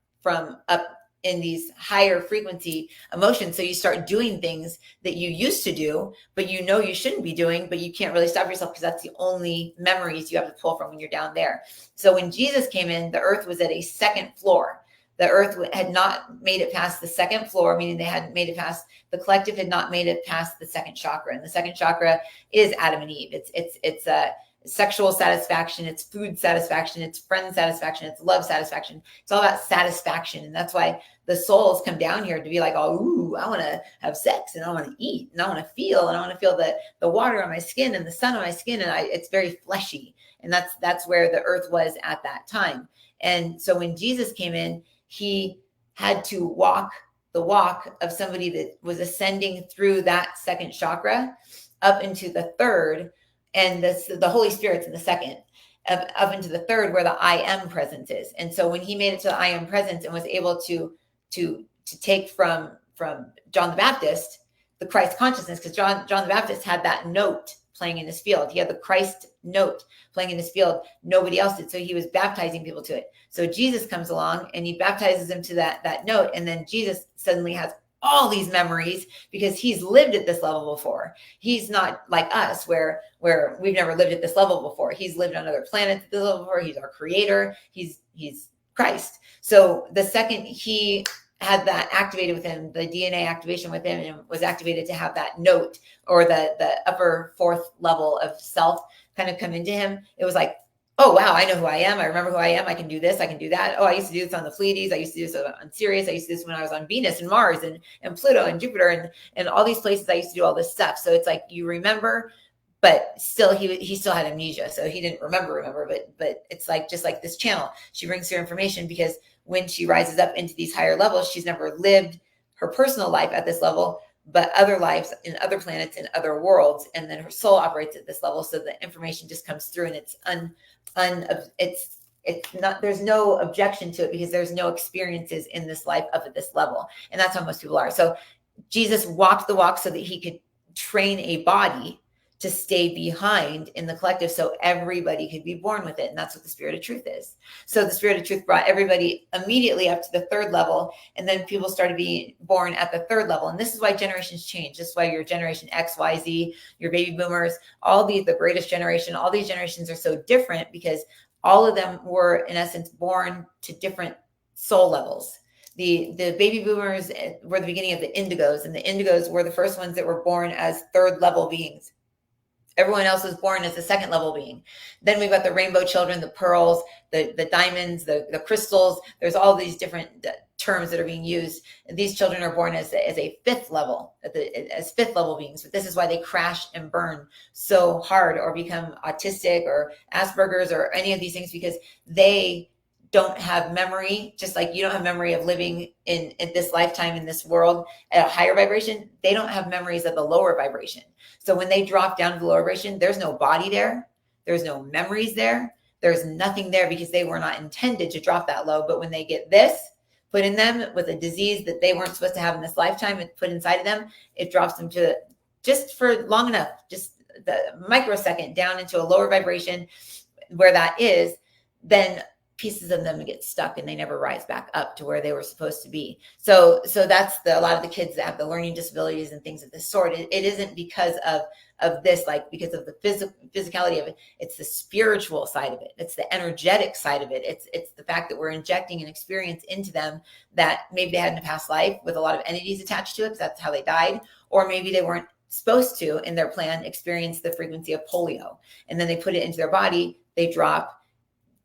A: up in these higher frequency emotions. So you start doing things that you used to do, but you shouldn't be doing, but you can't really stop yourself, because that's the only memories you have to pull from when you're down there. So when Jesus came in, the earth was at a 2nd floor. The earth had not made it past the 2nd floor, meaning they hadn't made it past, the collective had not made it past the 2nd chakra. And the 2nd chakra is Adam and Eve. It's sexual satisfaction, it's food satisfaction, it's friend satisfaction, it's love satisfaction. It's all about satisfaction. And that's why the souls come down here to be like, oh, ooh, I want to have sex, and I want to eat, and I want to feel, the water on my skin and the sun on my skin. And it's very fleshy. And that's where the earth was at that time. And so when Jesus came in, he had to walk the walk of somebody that was ascending through that 2nd chakra up into the 3rd. And the Holy Spirit's in the 2nd, up into the 3rd, where the I am presence is. And so when he made it to the I am presence and was able to take from John the Baptist, the Christ consciousness, because John the Baptist had that note playing in his field. He had the Christ note playing in his field. Nobody else did. So he was baptizing people to it. So Jesus comes along and he baptizes them to that note. And then Jesus suddenly has all these memories because he's lived at this level before. He's not like us where we've never lived at this level before. He's lived on other planets at this level before. He's our creator. He's Christ. So the second he had that activated with him, the DNA activation with him, and was activated to have that note or the upper fourth level of self kind of come into him, it was like, oh, wow, I know who I am. I remember who I am. I can do this. I can do that. Oh, I used to do this on the Pleiades. I used to do this on Sirius. I used to do this when I was on Venus and Mars and Pluto and Jupiter and all these places. I used to do all this stuff. So it's like you remember, but still he still had amnesia. So he didn't remember, but it's like just like this channel. She brings her information because when she rises up into these higher levels, she's never lived her personal life at this level, but other lives in other planets, in other worlds. And then her soul operates at this level. So the information just comes through and it's not, there's no objection to it because there's no experiences in this life up at this level. And that's how most people are. So Jesus walked the walk so that he could train a body to stay behind in the collective so everybody could be born with it. And that's what the Spirit of Truth is. So the Spirit of Truth brought everybody immediately up to the third level. And then people started being born at the third level. And this is why generations change. This is why your generation X, Y, Z, your baby boomers, the greatest generation, all these generations are so different because all of them were in essence born to different soul levels. The baby boomers were the beginning of the indigos, and the indigos were the first ones that were born as third level beings. Everyone else was born as a second level being. Then we've got the rainbow children, the pearls, the diamonds, the crystals. There's all these different terms that are being used. And these children are born as a fifth level, as fifth level beings. But this is why they crash and burn so hard or become autistic or Asperger's or any of these things, because they don't have memory, just like you don't have memory of living in this lifetime in this world at a higher vibration. They don't have memories of the lower vibration. So when they drop down to the lower vibration, there's no body there. There's no memories there. There's nothing there because they were not intended to drop that low. But when they get this put in them with a disease that they weren't supposed to have in this lifetime and put inside of them, it drops them to just for long enough, just the microsecond down into a lower vibration where that is, then pieces of them get stuck and they never rise back up to where they were supposed to be. So that's a lot of the kids that have the learning disabilities and things of this sort. It isn't because of this, like because of the physicality of it. It's the spiritual side of it. It's the energetic side of it. It's the fact that we're injecting an experience into them that maybe they had in a past life with a lot of entities attached to it, because that's how they died, or maybe they weren't supposed to in their plan experience the frequency of polio, and then they put it into their body, they drop,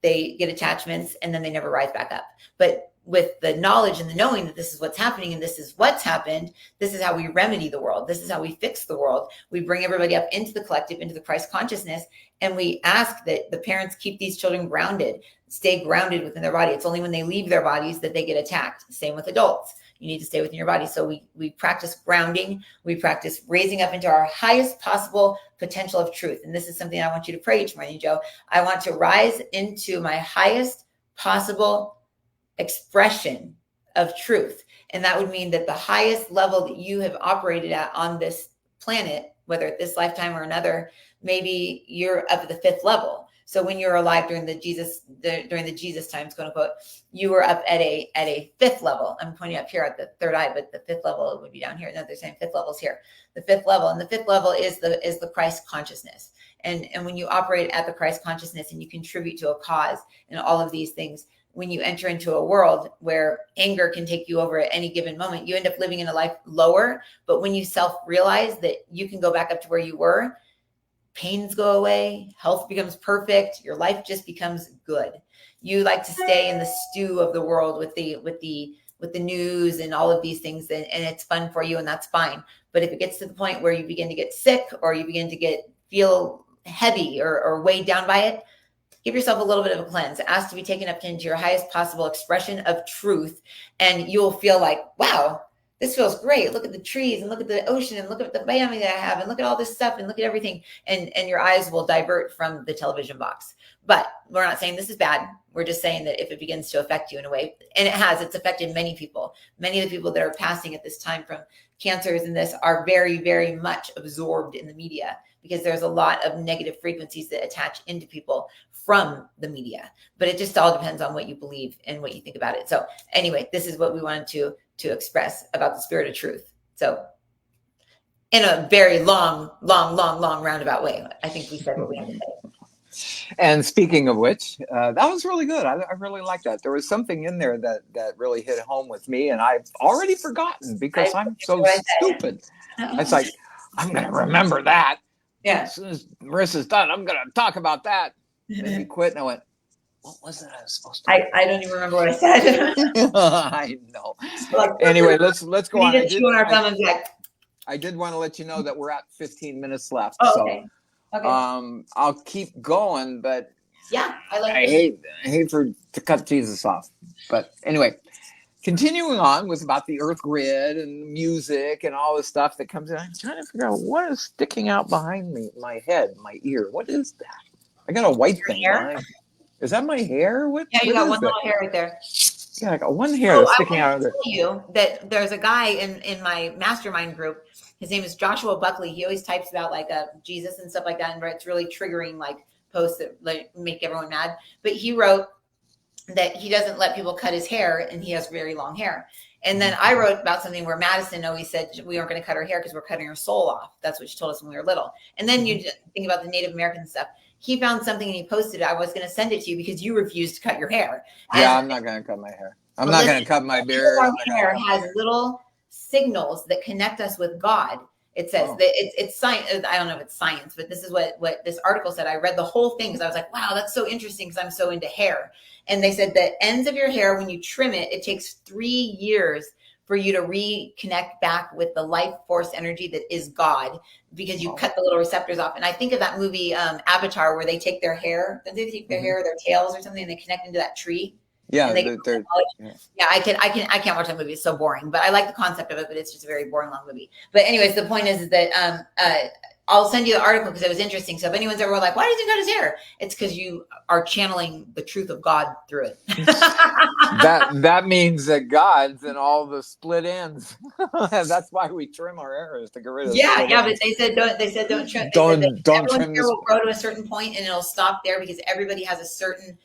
A: they get attachments, and then they never rise back up. But with the knowledge and the knowing that this is what's happening and this is what's happened, this is how we remedy the world. This is how we fix the world. We bring everybody up into the collective, into the Christ consciousness, and we ask that the parents keep these children grounded, stay grounded within their body. It's only when they leave their bodies that they get attacked. Same with adults. You need to stay within your body. So we practice grounding. We practice raising up into our highest possible potential of truth. And this is something I want you to pray each morning, Joe. I want to rise into my highest possible expression of truth. And that would mean that the highest level that you have operated at on this planet, whether at this lifetime or another, maybe you're up at the fifth level. So when you're alive during the Jesus times, quote unquote, you were up at a fifth level. I'm pointing up here at the third eye, but the fifth level would be down here. No, they're saying fifth level's here. The fifth level, and the fifth level is the Christ consciousness. And when you operate at the Christ consciousness and you contribute to a cause and all of these things, when you enter into a world where anger can take you over at any given moment, you end up living in a life lower. But when you self-realize that you can go back up to where you were, pains go away, health becomes perfect, your life just becomes good. You like to stay in the stew of the world with the news and all of these things, and it's fun for you, and that's fine. But if it gets to the point where you begin to get sick or you begin to feel heavy or weighed down by it, give yourself a little bit of a cleanse. Ask to be taken up into your highest possible expression of truth, and you'll feel like, wow, this feels great. Look at the trees and look at the ocean and look at the family that I have and look at all this stuff and look at everything. And your eyes will divert from the television box. But we're not saying this is bad. We're just saying that if it begins to affect you in a way, and it's affected many people. Many of the people that are passing at this time from cancers and this are very, very much absorbed in the media, because there's a lot of negative frequencies that attach into people from the media. But it just all depends on what you believe and what you think about it. So anyway, this is what we wanted to express about the spirit of truth. So in a very long roundabout way, I think we said what we had to say.
B: And speaking of which, that was really good. I really liked that. There was something in there that really hit home with me, and I've already forgotten because I'm so stupid. It's like, I'm going to remember that.
A: Yeah.
B: As soon as Marissa's done, I'm going to talk about that. And then he quit, and I went, what was it I was supposed to
A: I don't even remember what I said.
B: I know. Anyway, let's go on. I did want to let you know that we're at 15 minutes left.
A: Oh, okay. Okay.
B: I'll keep going, but
A: yeah,
B: I hate to cut Jesus off. But anyway, continuing on with about the Earth grid and music and all this stuff that comes in. I'm trying to figure out what is sticking out behind me, my head, my ear. What is that? I got a white thing behind. Is that my hair?
A: Yeah, you got one little hair right there.
B: Yeah, I got one hair that's sticking out of there.
A: I want to tell you that there's a guy in my mastermind group. His name is Joshua Buckley. He always types about like Jesus and stuff like that, and it's really triggering like posts that like make everyone mad. But he wrote that he doesn't let people cut his hair, and he has very long hair. And then I wrote about something where Madison always said we aren't going to cut her hair because we're cutting her soul off. That's what she told us when we were little. And then you think about the Native American stuff. He found something and he posted it. I was going to send it to you because you refused to cut your hair.
B: Yeah, I'm not going to cut my hair. I'm not going to cut my beard.
A: Our hair has little signals that connect us with God. It says that it's science. I don't know if it's science, but this is what this article said. I read the whole thing because I was like, wow, that's so interesting because I'm so into hair. And they said that ends of your hair, when you trim it, it takes 3 years for you to reconnect back with the life force energy that is God, because you cut the little receptors off. And I think of that movie Avatar, where they take their hair, don't they take their hair or their tails or something, and they connect into that tree.
B: Yeah,
A: I can't watch that movie. It's so boring, but I like the concept of it, but it's just a very boring long movie. But anyways, the point is that I'll send you the article because it was interesting. So if anyone's ever like, why does he cut his hair? It's because you are channeling the truth of God through it.
B: that means that God's in all the split ends. That's why we trim our hair, is to get rid of
A: but they said don't trim. Don't trim. Hair will grow to a certain point and it'll stop there, because everybody has a certain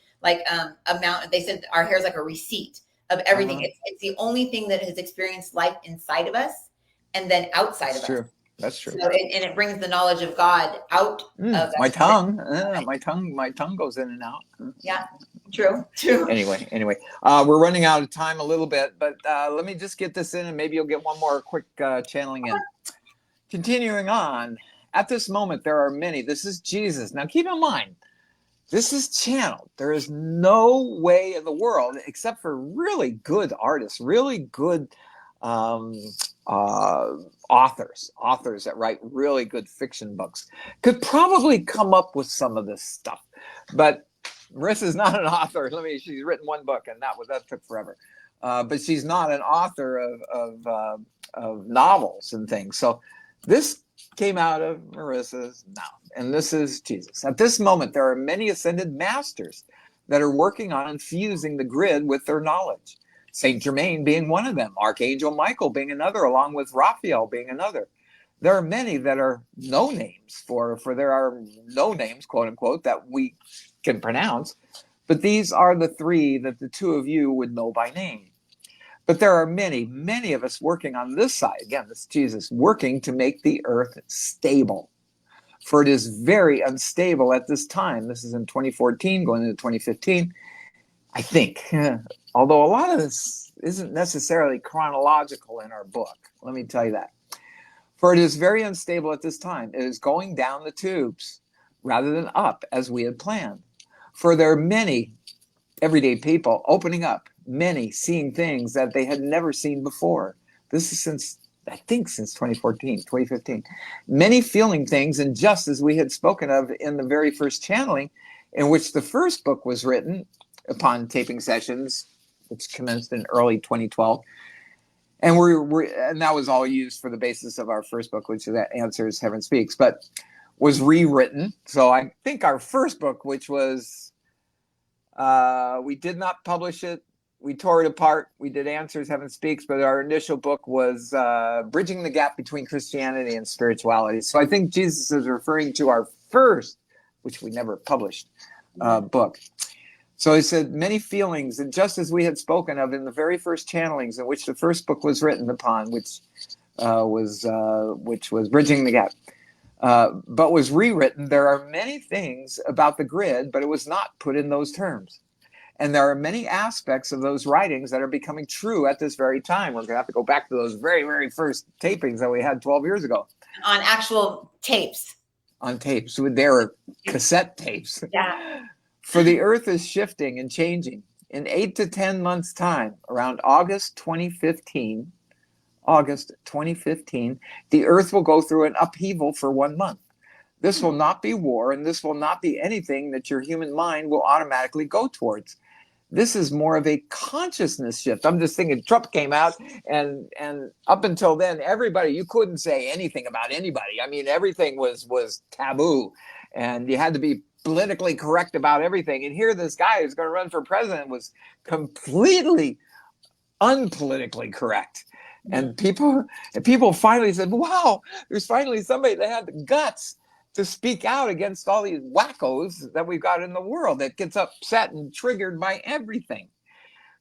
A: amount. They said our hair is like a receipt of everything. It's the only thing that has experienced life inside of us and then outside of us.
B: That's true.
A: So it brings the knowledge of God out of
B: my tongue. My tongue goes in and out.
A: Yeah, true.
B: Anyway, we're running out of time a little bit, but let me just get this in, and maybe you'll get one more quick channeling in. Continuing on, at this moment there are many. This is Jesus. Now keep in mind, this is channeled. There is no way in the world, except for really good artists, really good authors that write really good fiction books, could probably come up with some of this stuff. But Marissa's not an author. She's written one book, and that took forever. But she's not an author of novels and things. So this came out of Marissa's mouth, and this is Jesus. At this moment, there are many ascended masters that are working on infusing the grid with their knowledge. Saint Germain being one of them, Archangel Michael being another, along with Raphael being another. There are many that are no names, for there are no names, quote unquote, that we can pronounce. But these are the three that the two of you would know by name. But there are many of us working on this side. Again, this is Jesus, working to make the earth stable. For it is very unstable at this time. This is in 2014, going into 2015. I think, although a lot of this isn't necessarily chronological in our book. Let me tell you that. For it is very unstable at this time. It is going down the tubes rather than up as we had planned. For there are many everyday people opening up, many seeing things that they had never seen before. This is since 2014, 2015. Many feeling things, and just as we had spoken of in the very first channeling, in which the first book was written upon taping sessions, which commenced in early 2012, And and that was all used for the basis of our first book, which is Answers Heaven Speaks, but was rewritten. So I think our first book, which was, we did not publish it. We tore it apart. We did Answers Heaven Speaks, but our initial book was Bridging the Gap Between Christianity and Spirituality. So I think Jesus is referring to our first, which we never published, book. So he said, many feelings, and just as we had spoken of in the very first channelings in which the first book was written upon, which was Bridging the Gap, but was rewritten, there are many things about the grid, but it was not put in those terms. And there are many aspects of those writings that are becoming true at this very time. We're going to have to go back to those very, very first tapings that we had 12 years ago.
A: On actual tapes.
B: On tapes. So they were cassette tapes.
A: Yeah.
B: For the earth is shifting and changing. In 8 to 10 months' time, around August 2015, the earth will go through an upheaval for 1 month. This will not be war, and this will not be anything that your human mind will automatically go towards. This is more of a consciousness shift. I'm just thinking Trump came out, and up until then, everybody, you couldn't say anything about anybody. I mean, everything was taboo, and you had to be politically correct about everything. And here this guy who's going to run for president was completely unpolitically correct. And people finally said, wow, there's finally somebody that had the guts to speak out against all these wackos that we've got in the world that gets upset and triggered by everything.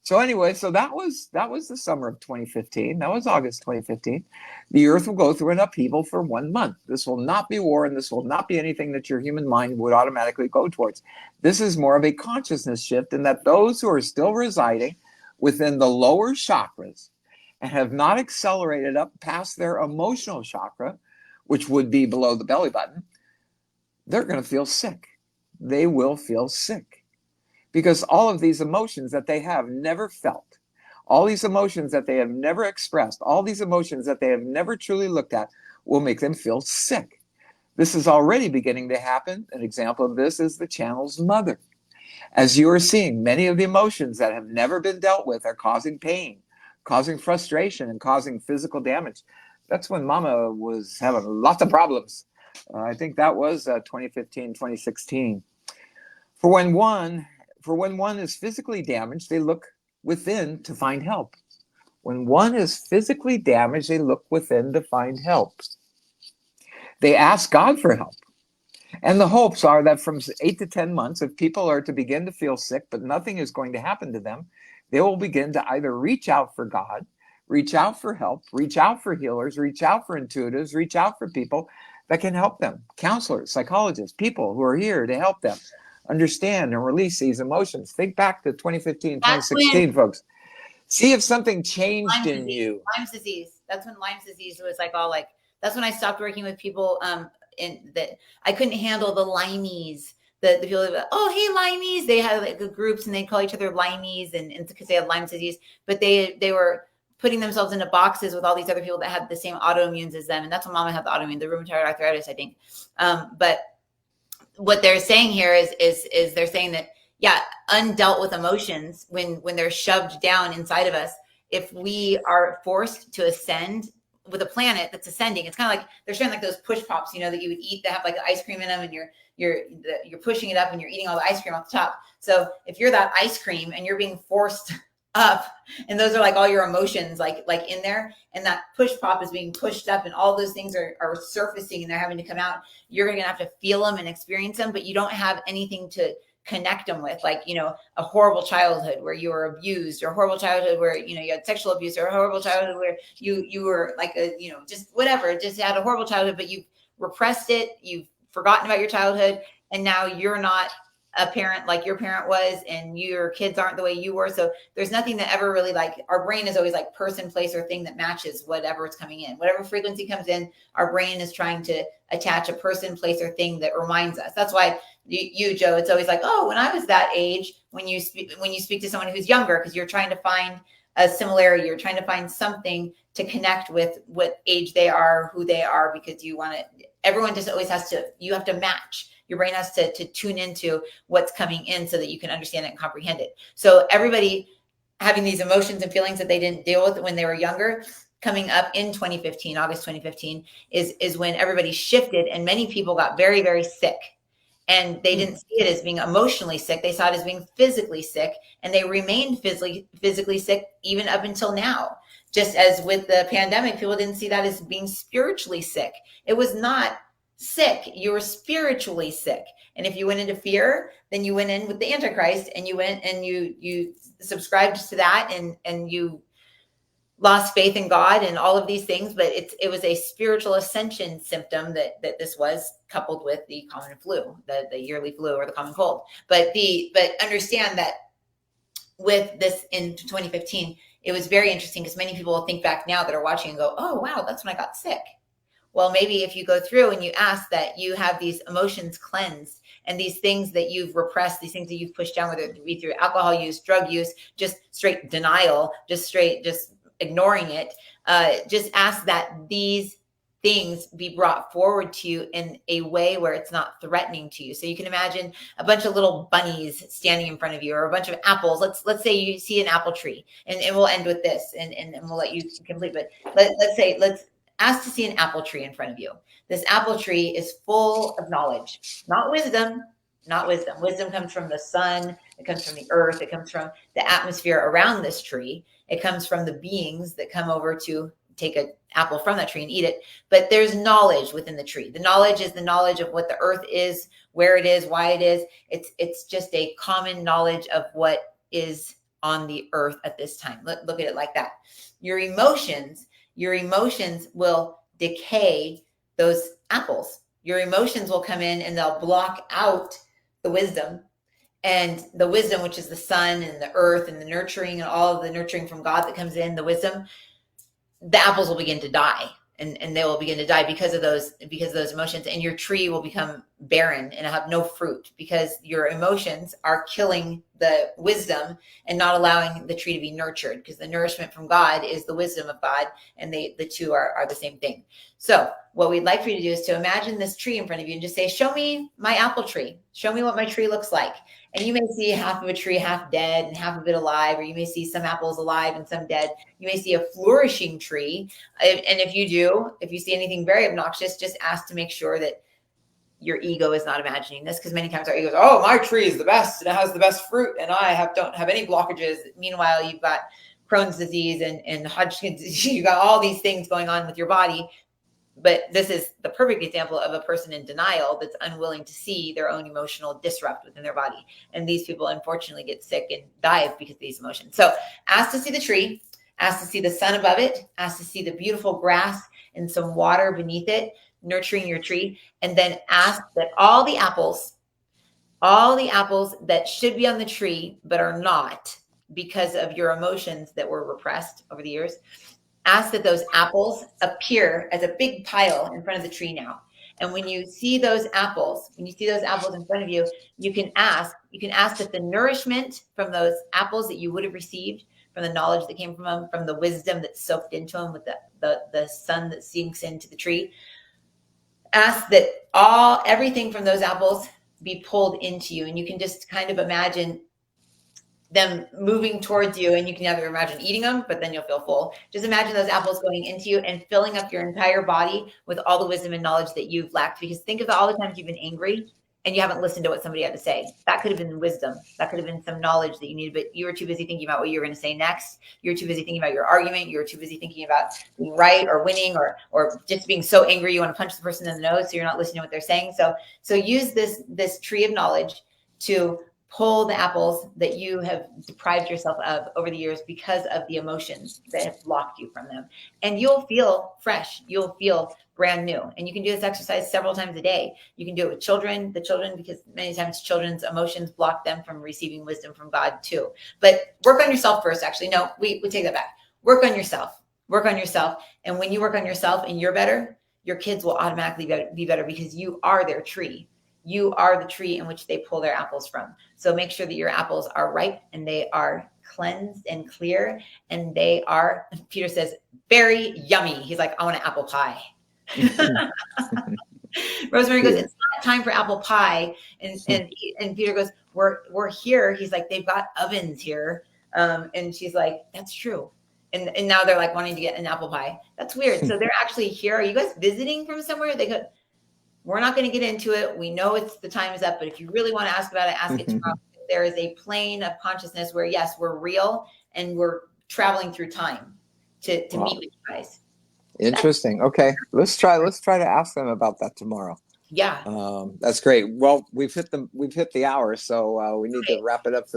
B: So anyway, so that was the summer of 2015. That was August 2015. The earth will go through an upheaval for 1 month. This will not be war, and this will not be anything that your human mind would automatically go towards. This is more of a consciousness shift, in that those who are still residing within the lower chakras and have not accelerated up past their emotional chakra, which would be below the belly button, they're going to feel sick. They will feel sick. Because all of these emotions that they have never felt, all these emotions that they have never expressed, all these emotions that they have never truly looked at, will make them feel sick. This is already beginning to happen. An example of this is the channel's mother. As you are seeing, many of the emotions that have never been dealt with are causing pain, causing frustration, and causing physical damage. That's when Mama was having lots of problems. I think that was 2015, 2016. For when one is physically damaged, they look within to find help. When one is physically damaged, they look within to find help. They ask God for help. And the hopes are that from 8 to 10 months, if people are to begin to feel sick, but nothing is going to happen to them, they will begin to either reach out for God, reach out for help, reach out for healers, reach out for intuitives, reach out for people that can help them, counselors, psychologists, people who are here to help them understand and release these emotions. Think back to 2015, 2016, folks. See if something changed in you.
A: Lyme's disease. That's when Lyme's disease was like all like, that's when I stopped working with people in that I couldn't handle the limeys. The people that were, oh, hey, limeys. They had like the groups and they call each other limeys and because they had Lyme's disease, but they were putting themselves into boxes with all these other people that had the same autoimmunes as them. And that's when Mama had the autoimmune, the rheumatoid arthritis, I think. But what they're saying here is they're saying that, yeah, undealt with emotions, when they're shoved down inside of us, if we are forced to ascend with a planet that's ascending, it's kind of like they're showing like those push pops, that you would eat that have like ice cream in them, and you're pushing it up and you're eating all the ice cream off the top. So if you're that ice cream and you're being forced up, and those are like all your emotions like in there, and that push pop is being pushed up and all those things are surfacing and they're having to come out, you're going to have to feel them and experience them, but you don't have anything to connect them with, like, a horrible childhood where you were abused, or a horrible childhood where, you had sexual abuse, or a horrible childhood where you were like just whatever, just had a horrible childhood, but you've repressed it, you've forgotten about your childhood, and now you're not a parent like your parent was, and your kids aren't the way you were. So there's nothing that ever really, like, our brain is always like person, place, or thing that matches whatever is coming in. Whatever frequency comes in, our brain is trying to attach a person, place, or thing that reminds us. That's why you, Joe, it's always like, oh, when I was that age, when you speak to someone who's younger, because you're trying to find a similarity, you're trying to find something to connect with what age they are, who they are, because you want to, everyone just always has to, you have to match. Your brain has to tune into what's coming in so that you can understand it and comprehend it. So everybody, having these emotions and feelings that they didn't deal with when they were younger, coming up in 2015, August 2015, is when everybody shifted and many people got very, very sick. And they didn't see it as being emotionally sick. They saw it as being physically sick, and they remained physically sick even up until now. Just as with the pandemic, people didn't see that as being spiritually sick. It was not sick. You were spiritually sick. And if you went into fear, then you went in with the Antichrist, and you went and you subscribed to that, and you lost faith in God and all of these things. But it was a spiritual ascension symptom that this was, coupled with the common flu, the yearly flu or the common cold. But understand that with this in 2015, it was very interesting because many people will think back now that are watching and go, oh, wow, that's when I got sick. Well, maybe if you go through and you ask that you have these emotions cleansed, and these things that you've repressed, these things that you've pushed down, whether it be through alcohol use, drug use, just straight denial, just ignoring it, just ask that these things be brought forward to you in a way where it's not threatening to you. So you can imagine a bunch of little bunnies standing in front of you, or a bunch of apples. Let's say you see an apple tree, and we'll end with this, and we'll let you complete. But let's ask to see an apple tree in front of you. This apple tree is full of knowledge, not wisdom. Wisdom comes from the sun. It comes from the earth. It comes from the atmosphere around this tree. It comes from the beings that come over to take an apple from that tree and eat it. But there's knowledge within the tree. The knowledge is the knowledge of what the earth is, where it is, why it is. It's just a common knowledge of what is on the earth at this time. Look at it like that. Your emotions will decay those apples. Your emotions will come in and they'll block out the wisdom. And the wisdom, which is the sun and the earth and the nurturing and all of the nurturing from God that comes in, the wisdom, the apples will begin to die, and they will begin to die because of those emotions. And your tree will become barren and have no fruit, because your emotions are killing the wisdom and not allowing the tree to be nurtured, because the nourishment from God is the wisdom of God, and the two are the same thing. So what we'd like for you to do is to imagine this tree in front of you and just say, show me my apple tree. Show me what my tree looks like. And you may see half of a tree half dead and half of it alive, or you may see some apples alive and some dead. You may see a flourishing tree. And if you see anything very obnoxious, just ask to make sure that your ego is not imagining this, because many times our ego goes, oh, my tree is the best and it has the best fruit and I don't have any blockages. Meanwhile, you've got Crohn's disease and Hodgkin's disease. You got all these things going on with your body. But this is the perfect example of a person in denial that's unwilling to see their own emotional disrupt within their body. And these people unfortunately get sick and die because of these emotions. So ask to see the tree, ask to see the sun above it, ask to see the beautiful grass and some water beneath it, nurturing your tree. And then ask that all the apples that should be on the tree but are not because of your emotions that were repressed over the years, ask that those apples appear as a big pile in front of the tree now. And when you see those apples in front of you, you can ask that the nourishment from those apples that you would have received, from the knowledge that came from them, from the wisdom that's soaked into them with the sun that sinks into the tree, ask that everything from those apples be pulled into you. And you can just kind of imagine them moving towards you, and you can either imagine eating them, but then you'll feel full. Just imagine those apples going into you and filling up your entire body with all the wisdom and knowledge that you've lacked. Because think of all the times you've been angry and you haven't listened to what somebody had to say. That could have been wisdom. That could have been some knowledge that you needed, but you were too busy thinking about what you were going to say next. You were too busy thinking about your argument. You were too busy thinking about being right or winning, or just being so angry you want to punch the person in the nose, so you're not listening to what they're saying. So use this tree of knowledge to pull the apples that you have deprived yourself of over the years because of the emotions that have blocked you from them. And you'll feel fresh. You'll feel brand new. And you can do this exercise several times a day. You can do it with the children, because many times children's emotions block them from receiving wisdom from God too. But work on yourself first. Actually, no, we take that back. Work on yourself. And when you work on yourself and you're better, your kids will automatically be better, because you are their tree. You are the tree in which they pull their apples from. So make sure that your apples are ripe and they are cleansed and clear, and they are, Peter says, very yummy. He's like, I want an apple pie. Rosemary goes, it's not time for apple pie. And Peter goes, we're here. He's like, they've got ovens here. And she's like, that's true. And now they're like wanting to get an apple pie. That's weird. So they're actually here. Are you guys visiting from somewhere? They go, we're not going to get into it. We know the time is up, but if you really want to ask about it, ask it tomorrow. There is a plane of consciousness where, yes, we're real and we're traveling through time to meet with you guys.
B: Interesting. Okay. Let's try to ask them about that tomorrow.
A: Yeah.
B: That's great. Well, we've hit the hour, so we need to wrap it up.